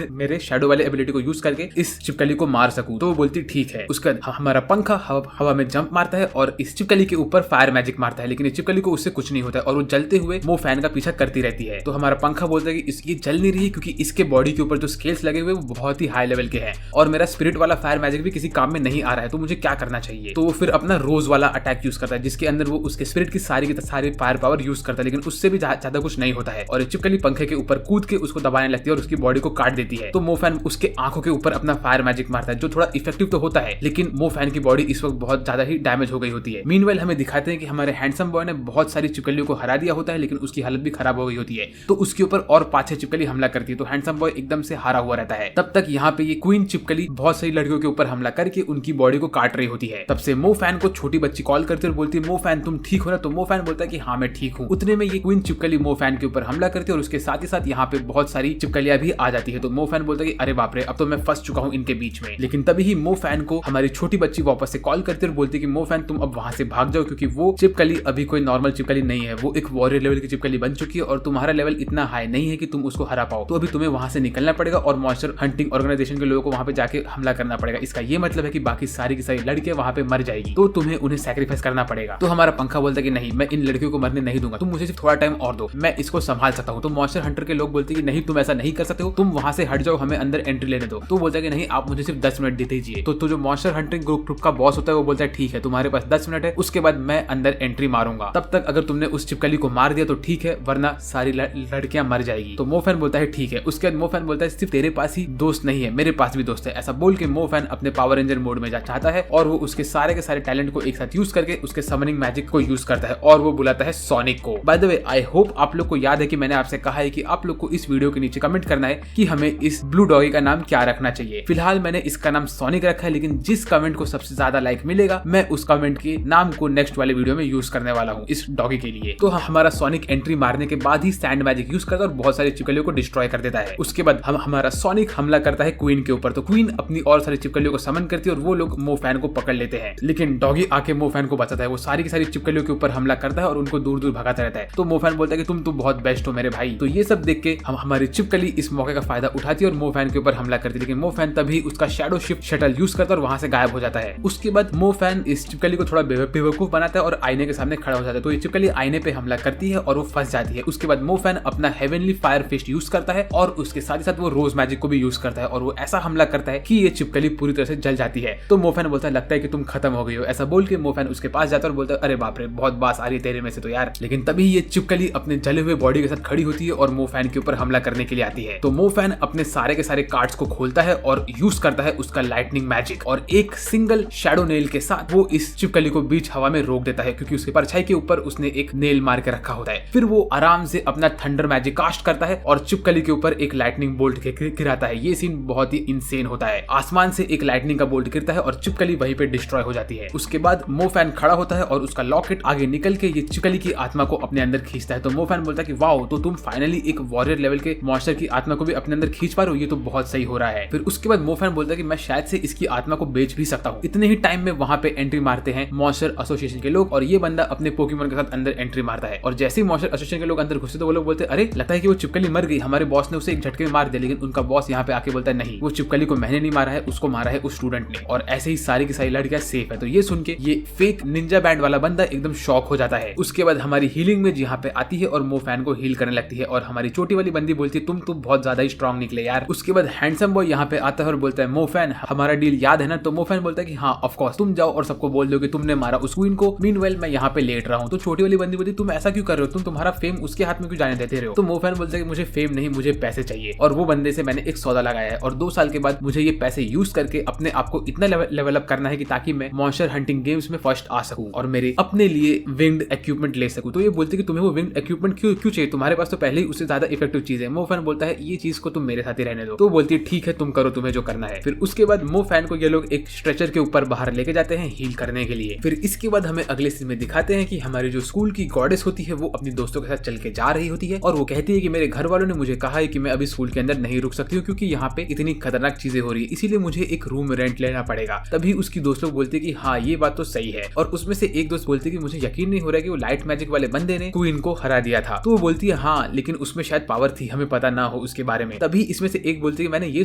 मेरे शैडो वाले एबिलिटी को यूज करके इस चिपकली को मार सकूं। तो वो बोलती ठीक है। उसके बाद हमारा पंखा हवा में जंप मारता है और इस चिपकली के ऊपर फायर मैजिक मारता है लेकिन इस चिपकली को उससे कुछ नहीं होता है और वो जलते हुए मोफैन का पीछा करती रहती है। तो हमारा पंखा बोलता है कि ये जल नहीं रही क्योंकि इसके बॉडी के ऊपर जो स्केल्स लगे हुए वो बहुत ही हाई लेवल के हैं और मेरा स्पिरिट वाला फायर मैजिक भी किसी काम में नहीं आ रहा है, तो मुझे क्या करना चाहिए। तो वो फिर अपना रोज वाला अटैक यूज करता है जिसके अंदर वो उसके स्पिरिट की सारी फायर पावर यूज करता है लेकिन उससे भी ज्यादा कुछ नहीं होता है और चिपकली पंखे के ऊपर कूद के उसको दबाने लगती है और उसकी बॉडी को काट देती है। तो मोफैन उसके आंखों के ऊपर अपना फायर मैजिक मारता है जो थोड़ा इफेक्टिव तो होता है लेकिन मोफैन की बॉडी इस वक्त बहुत ज्यादा ही डैमेज हो गई होती है। मीनवेल हमें दिखाते हैं कि हमारे हैंडसम बॉय ने बहुत सारी चिपकलियों को हरा दिया होता है लेकिन उसकी हालत भी खराब हो गई होती है, तो उसके ऊपर और 5-6 चिपकली हमला करती है तो हैंडसम बॉय एकदम से हारा हुआ रहता है। तब तक यहाँ पे ये क्वीन चिपकली बहुत सारी लड़कियों के ऊपर हमला करके उनकी बॉडी को काट रही होती है। तब से मोफैन को छोटी बच्ची कॉल करती है और बोलती है मोफैन तुम ठीक हो ना। तो मोफैन बोलता है कि हाँ मैं ठीक हूँ। उतने में ये क्वीन चिपकली मोफैन के ऊपर हमला करती है और उसके साथ ही साथ यहाँ पे बहुत सारी चिपकलियां भी आ जाती है। तो मोफैन बोलता है कि अरे बाप रे अब तो मैं फंस चुका हूँ इनके बीच में। लेकिन तभी ही मोफैन को हमारी छोटी बच्ची वापस से कॉल करती है और बोलती है कि मोफैन तुम अब वहां से भाग जाओ क्योंकि वो चिपकली अभी कोई नॉर्मल चिपकली नहीं है, वो एक वॉरियर लेवल की चिपकली बन चुकी है और तुम्हारा लेवल इतना हाई नहीं है कि तुम उसको हरा पाओ, तो अभी तुम्हें वहां से निकलना पड़ेगा और मॉन्स्टर हंटिंग ऑर्गेनाइजेशन के लोगों को वहां पे जाके हमला करना पड़ेगा। इसका ये मतलब है कि बाकी सारी की सारी लड़कियां वहां पे मर जाएगी, तो तुम्हें उन्हें सैक्रिफाइस करना पड़ेगा। तो हमारा पंखा बोलता है कि नहीं मैं इन लड़कियों को मरने नहीं दूंगा, तुम मुझे सिर्फ थोड़ा टाइम और दो, मैं इसको संभाल सकता हूँ। तो मॉन्स्टर हंटर के लोग बोलते हैं कि नहीं तुम ऐसा नहीं कर सकते हो, तुम वहां से हट जाओ, हमें अंदर एंट्री लेने दो। तो बोलता है कि नहीं आप मुझे सिर्फ 10 मिनट दे दीजिए। तो जो मॉन्स्टर हंटिंग ग्रुप का बॉस होता है वो बोलता है ठीक है तुम्हारे पास 10 मिनट है, उसके बाद मैं अंदर एंट्री मारूंगा, तब तक अगर तुमने उस चिपकली को मार दिया तो ठीक है वरना सारी लड़कियां मर जाएगी। तो मोफैन बोलता है ठीक है। उसके बाद मोफैन बोलता है सिर्फ तेरे पास ही दोस्त नहीं है मेरे पास भी दोस्त है। ऐसा बोल के मोफैन अपने पावर रेंजर मोड में जा चाहता है और वो उसके सारे के सारे टैलेंट को एक साथ यूज करके उसके समनिंग मैजिक को यूज करता है और वो बुलाता है सोनिक को। By the way I hope आप लोग को याद है कि मैंने आपसे कहा है कि आप लोग को इस वीडियो के नीचे कमेंट करना है कि हमें इस ब्लू डॉगी का नाम क्या रखना चाहिए। फिलहाल मैंने इसका नाम सोनिक रखा है लेकिन जिस कमेंट को सबसे ज्यादा लाइक मिलेगा मैं उस कमेंट के नाम को नेक्स्ट वाले वीडियो में यूज करने वाला हूँ इस डॉगी के लिए। तो हमारा सोनिक एंट्री मारने के बाद ही सैंड मैजिक यूज करता है और बहुत सारी चिपकलियों को डिस्ट्रॉय डिस्ट्रॉय कर देता है। उसके बाद हमारा सोनिक हमला करता है क्वीन के ऊपर, तो क्वीन अपनी और सारी चिपकलियों को समन करती है और वो लोग मोफैन को पकड़ लेते हैं, लेकिन डॉगी आके मोफैन को बचाता है। वो सारी की सारी चिपकलियों के ऊपर हमला करता है और उनको दूर दूर भगाता रहता है। तो मोफैन बोलता है कि तुम तो बहुत बेस्ट हो मेरे भाई। तो ये सब देख के हमारी चिपकली इस मौके का फायदा उठाती है और मोफैन के ऊपर हमला करती है, लेकिन मोफैन तभी उसका शैडो शिफ्ट शटल यूज करता है और वहां से गायब हो जाता है। उसके बाद मोफैन इस चिपकली को थोड़ा बेवकूफ बनाता है और आईने के सामने खड़ा हो जाता है। तो ये चिपकली आईने पे हमला करती है और वो फंस जाती है। उसके बाद मोफैन अपना हेवनली फायर फिस्ट यूज करता है और उसके साथ ही साथ वो रोज मैजिक को भी यूज करता है और वो ऐसा हमला करता है कि ये चिपकली पूरी तरह से जल जाती है। तो मोफैन बोलता है लगता है कि तुम खत्म हो गई हो। ऐसा बोल के मोफैन उसके पास जाता है और बोलता है अरे बाप रे बहुत बास आ रही है तेरे में से तो यार। लेकिन तभी ये चिपकली अपने जले हुए बॉडी के साथ खड़ी होती है और मोफैन के ऊपर हमला करने के लिए आती है। तो मोफैन अपने सारे के सारे कार्ड्स को खोलता है और यूज करता है उसका लाइटनिंग मैजिक और एक सिंगल शैडो नेल के साथ वो इस चिपकली को बीच हवा में रोक देता है, क्योंकि उसके परछाई के ऊपर उसने एक नेल मार के रखा होता है। फिर वो आराम से अपना थंडर मैजिक कास्ट करता है और चिपकली के ऊपर एक लाइटनिंग बोल्ट गिराता है। ये सीन बहुत ही इंसेन होता है। आसमान से एक लाइटनिंग का बोल्ट गिरता है और चिपकली वहीं पे डिस्ट्रॉय हो जाती है। उसके बाद मोफैन खड़ा होता है और उसका लॉकेट आगे निकल के ये चिपकली की आत्मा को अपने अंदर खींचता है। तो मोफैन बोलता है कि वाओ, तो तुम फाइनली एक वॉरियर लेवल के मॉन्स्टर की आत्मा को भी अपने अंदर खींच पा रहे हो, ये तो बहुत सही हो रहा है। फिर उसके बाद मोफैन बोलता है कि मैं शायद से इसकी आत्मा को बेच भी सकता हूँ। इतने ही टाइम में वहां पे एंट्री मारते हैं मॉन्स्टर एसोसिएशन के लोग और ये बंदा अपने पोकेमॉन के साथ अंदर एंट्री मारता है। और जैसे ही मॉन्स्टर एसोसिएशन के लोग अंदर घुसते तो वो लोग बोलते हैं अरे लगता है कि वो चिपकली मर गई, हमारे बॉस ने उसे एक झटके में मार दिया। लेकिन उनका बॉस यहाँ पे आके बोलता है नहीं, वो चिपकली को मैंने नहीं मारा है, उसको मारा है उस स्टूडेंट ने। और ऐसे ही सारी की सारी लड़कियां सेफ है। तो ये सुन के ये फेक निंजा बैंड वाला बंदा एकदम शॉक हो जाता है। उसके बाद हमारी हीलिंग में यहाँ पे आती है और मोफैन को हील करने लगती है और हमारी छोटी वाली बंदी बोलती है तुम तो बहुत ज्यादा ही स्ट्रॉन्ग निकले यार। उसके बाद हैंडसम बॉय यहाँ पे आता है और बोलता है मोफैन हमारा डील याद है ना। तो मोफैन बोलता है कि हाँ ऑफ कोर्स, तुम जाओ और सबको बोल दो कि तुमने मारा उस क्वीन को, मीनवाइल मैं यहाँ पे लेट रहा हूँ। तो छोटी वाली बंदी बोलती तुम ऐसा क्यों कर रहे हो, तुम तुम्हारा फेम उसके हाथ में क्यों जाने देते रहे हो। तो मोफैन बोलता है कि मुझे फेम नहीं, मुझे पैसे चाहिए और वो बंदे से मैंने एक सौदा लगाया है और 2 साल के बाद मुझे ये पैसे यूज करके अपने आप को इतना लेवल अप करना है कि ताकि मैं मॉन्स्टर हंटिंग गेम्स में फर्स्ट आ सकूं और मेरे अपने लिए विंग्ड इक्विपमेंट ले सकूं। तो ये बोलते कि तुम्हें वो विंग्ड इक्विपमेंट क्यों चाहिए, तुम्हारे पास तो पहले ही उससे ज्यादा इफेक्टिव चीज है। मोफैन बोलता है ये चीज को तुम मेरे साथ ही रहने दो। तो बोलती है ठीक है तुम करो, तुम्हें जो करना है। फिर उसके बाद मोफैन को ये लोग एक स्ट्रेचर के ऊपर बाहर लेके जाते हैं हील करने के लिए। फिर इसके बाद हमें अगले सीन में दिखाते हैं कि हमारी जो स्कूल की गॉडेस होती है वो अपनी दोस्तों के साथ चल के जा रही होती है और वो कहती है कि मेरे घर वालों ने मुझे कहा है कि मैं अभी स्कूल के अंदर नहीं रुक सकती हूँ क्योंकि यहाँ पे इतनी खतरनाक चीजें हो रही है, इसीलिए मुझे एक रूम रेंट लेना पड़ेगा। तभी उसकी दोस्त लोग बोलते कि हाँ ये बात तो सही है। और उसमें से एक दोस्त बोलती कि मुझे यकीन नहीं हो रहा है कि वो लाइट मैजिक वाले बंदे ने क्वीन को हरा दिया था। तो वो बोलती है हाँ लेकिन उसमें शायद पावर थी, हमें पता ना हो उसके बारे में। तभी इसमें से एक बोलती है मैंने ये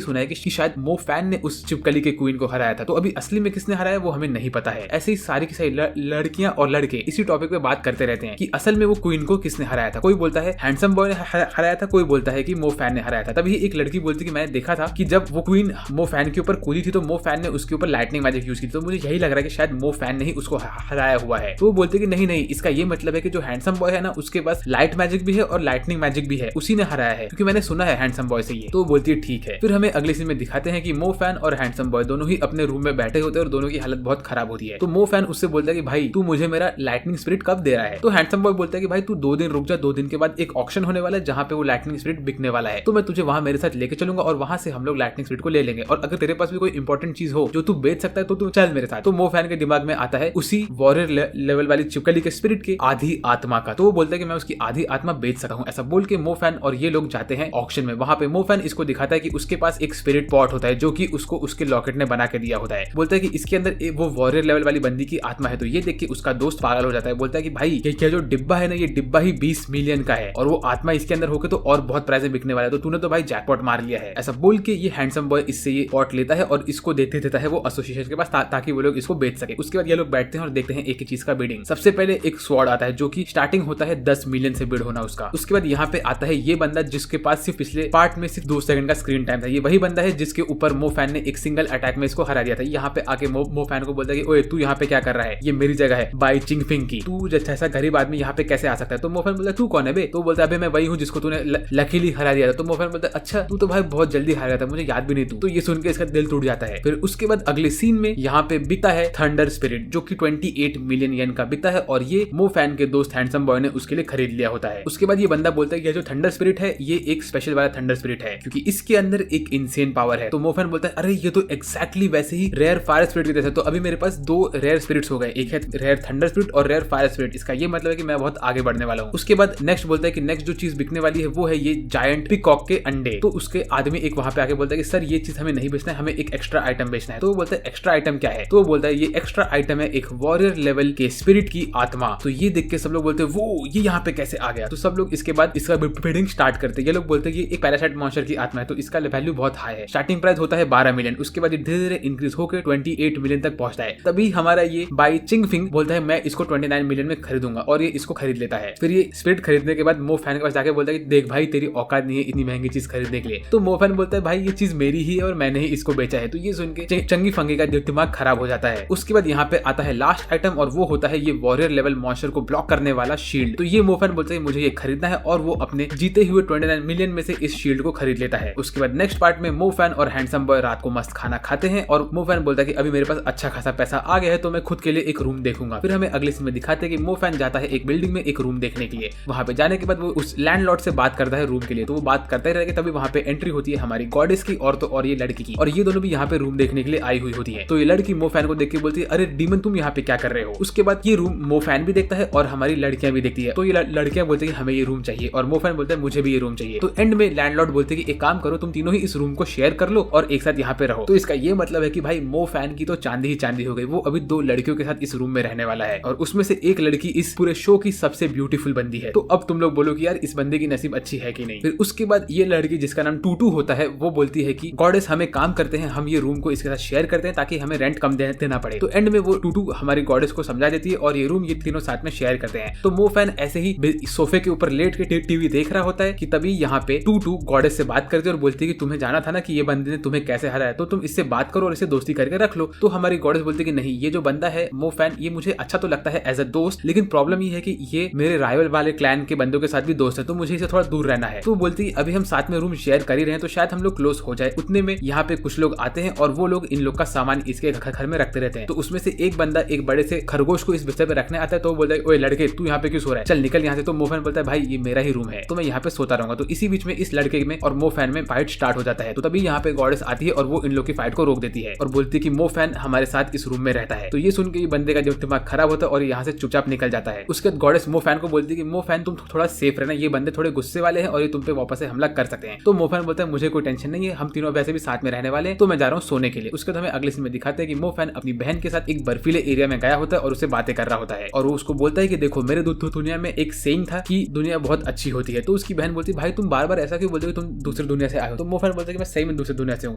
सुना है कि शायद मोफैन ने उस चिपकली के क्वीन को हराया था। तो अभी असली में किसने हराया वो हमें नहीं पता है। ऐसे ही सारी की सारी लड़कियां और लड़के इसी टॉपिक पे बात करते रहते हैं कि असल में वो क्वीन को किसने हराया था। कोई बोलता है हैंडसम बॉय ने हराया था, कोई बोलता है कि मोफैन ने हराया था। तभी एक लड़की बोलती कि मैंने देखा था कि जब वो क्वीन मोफैन के ऊपर कूदी थी तो मोफैन ने उसके ऊपर लाइटनिंग मैजिक यूज की, तो मुझे यही लग रहा है कि शायद मोफैन ने ही उसको हराया हुआ है। तो वो बोलते कि नहीं, इसका ये मतलब है कि जो हैंडसम बॉय है ना उसके पास लाइट मैजिक भी है और लाइटनिंग मैजिक भी है, उसी ने हराया है क्योंकि मैंने सुना है हैंडसम बॉय से ये। तो वो बोलती है ठीक है। फिर हमें अगले सीन में दिखाते हैं कि मोफैन और हैंडसम बॉय दोनों ही अपने रूम में बैठे होते हैं और दोनों की हालत बहुत खराब होती है। तो मोफैन उससे बोलता है कि भाई तू मुझे मेरा लाइटनिंग स्पिरिट कब दे रहा है। तो हैंडसम बॉय बोलता है कि भाई तू 2 दिन रुक जा, 2 दिन के बाद एक ऑक्शन होने वाला है जहाँ पे वो लाइटनिंग स्पिरिट बिकने वाला है, तो मैं तुझे वहां मेरे साथ लेके चलूंगा और वहां से हम लोग लाइटनिंग स्पिरिट को ले लेंगे और अगर तेरे पास भी कोई इंपॉर्टेंट चीज हो जो तू बेच सकता है तो तू चल मेरे साथ। तो मोफैन के दिमाग में आता है उसी वॉरियर लेवल वाली चिपकली के स्पिरिट के आधी आत्मा का। तो वो बोलता है कि मैं उसकी आधी आत्मा बेच सकता हूँ। ऐसा बोल के मोफैन और ये लोग जाते हैं ऑक्शन में। वहां पे मोफैन इसको दिखाता है कि उसके पास एक स्पिरिट पॉट होता है जो कि उसको उसके लॉकेट ने बना के दिया होता है। बोलता है कि इसके अंदर वो वॉरियर लेवल वाली बंदी की आत्मा है। तो ये देख के उसका दोस्त पागल हो जाता है। बोलता है कि भाई ये क्या जो डिब्बा है ना, ये डिब्बा ही 20 मिलियन का है और वो आत्मा इसके अंदर होकर तो और बहुत प्राइस बिकने वाला है, तो तूने तो भाई जैकपॉट मार लिया है। ऐसा बोल के ये हैंडसम बॉय इससे ये पॉट लेता है और इसको देता है वो एसोसिएशन के पास ताकि वो लोग इसको बेच सके। उसके बाद ये लोग बैठते हैं और देखते हैं एक ही चीज का बिडिंग। सबसे पहले एक स्वॉर्ड आता है जो कि स्टार्टिंग होता है 10 मिलियन से बिड होना उसका। उसके बाद यहाँ पे आता है ये बंदा जिसके पास सिर्फ पिछले पार्ट में सिर्फ 2 सेकंड का स्क्रीन टाइम था। ये वही बंदा है जिसके ऊपर मोफैन ने एक सिंगल अटैक में इसको हरा दिया था। यहाँ पे आके मोफैन को बोलता है कि ओए तू यहाँ पे क्या कर रहा है, ये मेरी जगह है बाई चिंगफिंग की, तू जैसा गरीब आदमी यहाँ पे कैसे आ सकता है। तो मोफैन बोलता है तू कौन है बे। तो बोलता है अबे मैं वही हूँ जिसको तूने लकीली हरा दिया था। तो मोफैन बोलता है अच्छा तू तो भाई बहुत जल्दी हारा था, मुझे याद भी नहीं तू। तो ये सुन के इसका दिल टूट जाता है। फिर उसके बाद अगले सीन में यहाँ पे बिकता है थंडर स्पिरिट जो कि 28 मिलियन येन का बिकता है और ये मोफैन के दोस्त हैंडसम बॉय ने उसके लिए खरीद लिया होता है। उसके बाद ये बंदा बोलता है कि जो थंडर स्पिरिट है ये एक स्पेशल वाला थंडर स्पिरिट है क्योंकि इसके अंदर एक इनसेन पावर है। तो मोफैन बोलता है अरे ये तो एक्जैक्टली वैसे ही रेयर फायर स्पिरिट की तरह। तो अभी मेरे पास 2 रेयर स्पिरिट्स हो गए, एक है रेयर थंडर स्पिरिट और रेयर फायर स्पिरिट। इसका ये मतलब है कि मैं बहुत आगे बढ़ने वाला हूँ। उसके बाद नेक्स्ट बोलता है कि नेक्स्ट जो चीज बिकने वाली है वो है ये जायंट पिकॉक के अंडे। तो उसके आदमी एक वहां पे आके बोलता है कि सर ये चीज हमें नहीं बेचना है, हमें एक एक्स्ट्रा आइटम बेचना है। तो वो बोलता है एक्स्ट्रा आइटम क्या है? तो वो बोलता है ये एक्स्ट्रा आइटम है एक वॉरियर लेवल के स्पिरिट की आत्मा। तो ये देख के सब लोग बोलते हैं वो ये यहाँ पे कैसे आ गया? तो सब लोग इसके बाद इसका बिडिंग स्टार्ट करते हैं। ये लोग बोलते हैं कि एक पैरासाइट मॉन्स्टर की आत्मा है, तो इसका वैल्यू बहुत हाई है। स्टार्टिंग प्राइस होता है 12 मिलियन, उसके बाद धीरे धीरे इंक्रीज होकर 28 मिलियन तक पहुंचता है। तभी हमारा ये बाई चिंगफिंग बोलता है मैं इसको 29 मिलियन में खरीदूंगा, और ये इसको खरीद लेता है। फिर ये स्पिरिट खरीदने के बाद मोफैन के पास जाके बोलता है कि देख भाई तेरी औकात नहीं है इतनी महंगी चीज खरीदने के लिए। तो मोफैन बोलता है भाई ये चीज मेरी ही है और मैंने ही इसको बेचा है। तो ये सुन के चंगी फंगी का दिमाग खराब हो जाता है। उसके बाद यहाँ पे आता है लास्ट आइटम, और वो होता है ये वॉरियर लेवल मॉन्स्टर को ब्लॉक करने वाला शील्ड। तो ये मोफैन बोलता है मुझे ये खरीदना है, और वो अपने जीते हुए 29 मिलियन में से इस शील्ड को खरीद लेता है। उसके बाद नेक्स्ट पार्ट में मोफैन और हैंडसम बॉय रात को मस्त खाना खाते हैं, और मोफैन बोलता है कि अभी मेरे पास अच्छा खासा पैसा आ गया है तो मैं खुद के लिए एक रूम देखूंगा। फिर हमें अगले सीन में दिखाते हैं कि मोफैन जाता है एक बिल्डिंग में एक रूम देखने के लिए। वहां पे जाने के बाद वो उस लैंडलॉर्ड से बात करता है रूम के लिए। तो वो बात करते रहेगा, तभी वहां पे एंट्री होती है हमारी गॉडेस की और तो और ये लड़की की, और ये दोनों भी यहाँ पे रूम देखने के लिए आई हुई होती है। तो ये लड़की मोफैन को देख के बोलती है अरे डीमन तुम यहाँ पे क्या कर रहे हो? उसके बाद ये रूम मोफैन भी देखता है और हमारी लड़कियां भी देखती है। तो ये लड़कियां बोलती है हमें ये रूम चाहिए, और मोफैन बोलता है मुझे भी ये रूम चाहिए। तो एंड में लैंडलॉर्ड बोलते हैं कि एक काम करो तुम तीनों ही इस रूम को शेयर कर लो और एक साथ यहाँ पे रहो। तो इसका ये मतलब है कि भाई मोफैन की तो चांदी ही चांदी हो गई, वो अभी 2 लड़कियों के साथ इस रूम में रहने वाला है, और उसमें से एक लड़की इस पूरे शो की सबसे ब्यूटीफुल बंदी है। तो अब तुम लोग बोलो कि यार इस बंदे की नसीब अच्छी है कि नहीं। फिर उसके बाद ये लड़की जिसका नाम टूटू होता है वो बोलती है कि गॉडेस हमें काम करते हैं, हम ये रूम को इसके साथ शेयर करते हैं ताकि हमें रेंट कम देना पड़े। तो एंड में वो टूटू हमारी गॉडेस को समझा देती है और ये रूम ये तीनों साथ में शेयर करते हैं। तो मोफैन ऐसे ही सोफे के ऊपर लेट के टीवी देख रहा होता है कि तभी यहाँ पे टूटू गॉडेस से बात करती है और बोलती है कि तुम्हें जाना था ना कि ये बंदे ने तुम्हें कैसे हराया, तो तुम इससे बात करो और इसे दोस्ती करके रख लो। तो हमारी गॉडेस बोलती है कि नहीं, ये जो बंदा है मोफैन ये मुझे अच्छा तो लगता है एज अ दोस्त, लेकिन प्रॉब्लम ये है कि ये मेरे राइवल वाले क्लैन के बंदों के साथ भी दोस्त है, तो मुझे इसे थोड़ा दूर रहना है। तो बोलती है अभी हम साथ में रूम शेयर कर ही रहे हैं तो शायद हम लोग क्लोज हो जाए। उतने में यहाँ पे कुछ लोग आते हैं और वो लोग इन लोग का सामान इसके घर में रखते रहते हैं। तो उसमें से एक बंदा एक बड़े से खरगोश को इस बिस्तर पे रखने आता है। तो वो बोलता है ओए लड़के तू यहाँ पे क्यों सो रहा है, चल निकल यहाँ से। तो मोफैन बोलता है भाई ये मेरा ही रूम है तो मैं यहाँ पे सोता रहूंगा। तो इसी बीच में इस लड़के में और मोफैन में फाइट स्टार्ट हो जाता है। तो तभी यहाँ पे गॉडेस आती है और वो इन लोग की फाइट को रोक देती है और बोलती है कि मोफैन हमारे साथ इस रूम में रहता है। तो ये सुन के ये बंदे का जब दिमाग खराब होता है और यहाँ से चुपचाप निकल जाता है। उसके बाद गॉडेस मोफैन को बोलती है कि मोफैन तुम थोड़ा सेफ रहना, ये बंदे थोड़े गुस्से वाले हैं और ये तुम पे वापस से हमला कर सकते हैं। तो मोफैन बोलता है मुझे कोई टेंशन नहीं है, हम तीनों वैसे भी साथ में रहने वाले हैं, तो मैं जा रहा हूँ सोने के लिए। उसके बाद हमें अगले सीन में दिखाते हैं कि मोफैन अपनी बहन के साथ एक बर्फीले एरिया में गया होता है और उससे बातें कर रहा होता है, और वो उसको बोलता है कि देखो मेरे दुनिया में एक सेइंग था कि दुनिया बहुत अच्छी होती है। तो उसकी बहन बोलती है भाई तुम बार बार ऐसा क्यों बोलते हो तुम दूसरी दुनिया से आए हो? तो मोफैन बोलता है कि मैं सही में दूसरी दुनिया से हूँ।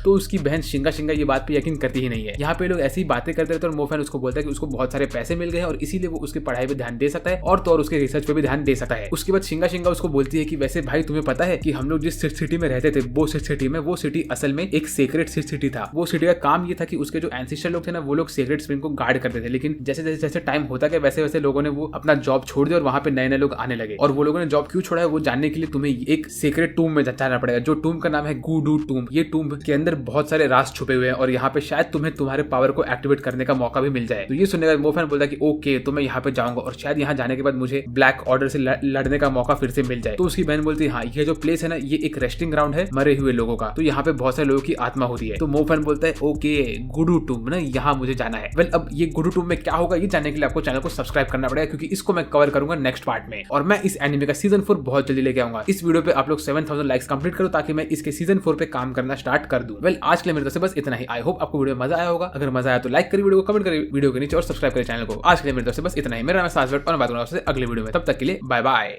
तो उसकी बहन शिंगा ये बात पे यकीन करती ही नहीं है। यहाँ पे लोग ऐसी बातें करते रहते हैं और मोफैन उसको बोलता है कि उसको बहुत सारे पैसे मिल गए और इसीलिए वो उसकी पढ़ाई पे ध्यान दे सकता है और तो और उसके रिसर्च पे भी ध्यान दे सकता है। उसके बाद शिंगा उसको बोलती है कि वैसे भाई तुम्हें पता है कि हम लोग जिस सिटी में रहते थे वो सिटी में वो सिटी असल में एक सीक्रेट सिटी था। वो सिटी का काम ये था कि उसके जो एंसेस्टर लोग थे ना वो लोग सीक्रेट स्प्रिंग को गार्ड करते थे, लेकिन जैसे टाइम होता गया वैसे वैसे लोगों ने वो अपना जॉब छोड़ दिया और वहां पे नए लोग आने लगे। और वो लोगों ने जॉब क्यों छोड़ा है वो जानने के लिए तुम्हें एक सीक्रेट टूम में जाना पड़ेगा, जो टूम का नाम है गूडू टूम। ये टूम के अंदर बहुत सारे राज छुपे हुए हैं और यहाँ पे शायद तुम्हें तुम्हारे पावर को एक्टिवेट करने का मौका भी मिल जाए। तो ये सुनने का मोफैन बोलता है कि ओके तो मैं यहाँ पे जाऊंगा और शायद यहाँ जाने के बाद मुझे ब्लैक ऑर्डर से लड़ने का मौका फिर से मिल जाए। तो उसकी बहन बोलती है हाँ ये जो प्लेस है ना ये एक रेस्टिंग ग्राउंड है मरे हुए लोगों का, तो यहाँ पे बहुत सारे लोगों की आत्मा होती है। तो मोफैन बोलता है ओके गुडू टूम ना यहाँ मुझे जाना है। वेल अब ये गुडू टूम में क्या होगा ये जानने के लिए आपको चैनल को सब्सक्राइब करना पड़ेगा, क्योंकि इसको मैं कवर करूंगा नेक्स्ट पार्ट में और मैं इस एनिमे का सीजन 4 बहुत जल्दी लेके आऊंगा। इस वीडियो पे आप लोग 7000 लाइक्स कंप्लीट करो ताकि मैं इसके सीजन 4 पे काम करना स्टार्ट कर दूं। वेल आज के लिए मेरे तरफ से बस इतना ही। आई होप आपको वीडियो मजा आया होगा। अगर मजा आया तो लाइक करिए वीडियो को, कमेंट करिए वीडियो के नीचे और सब्सक्राइब करिए चैनल को। आज के लिए मेरे तरफ से बस इतना ही। मेरा नाम है साजवेट और मैं बात करूंगा आपसे अगले वीडियो में। तब तक के लिए बाय बाय।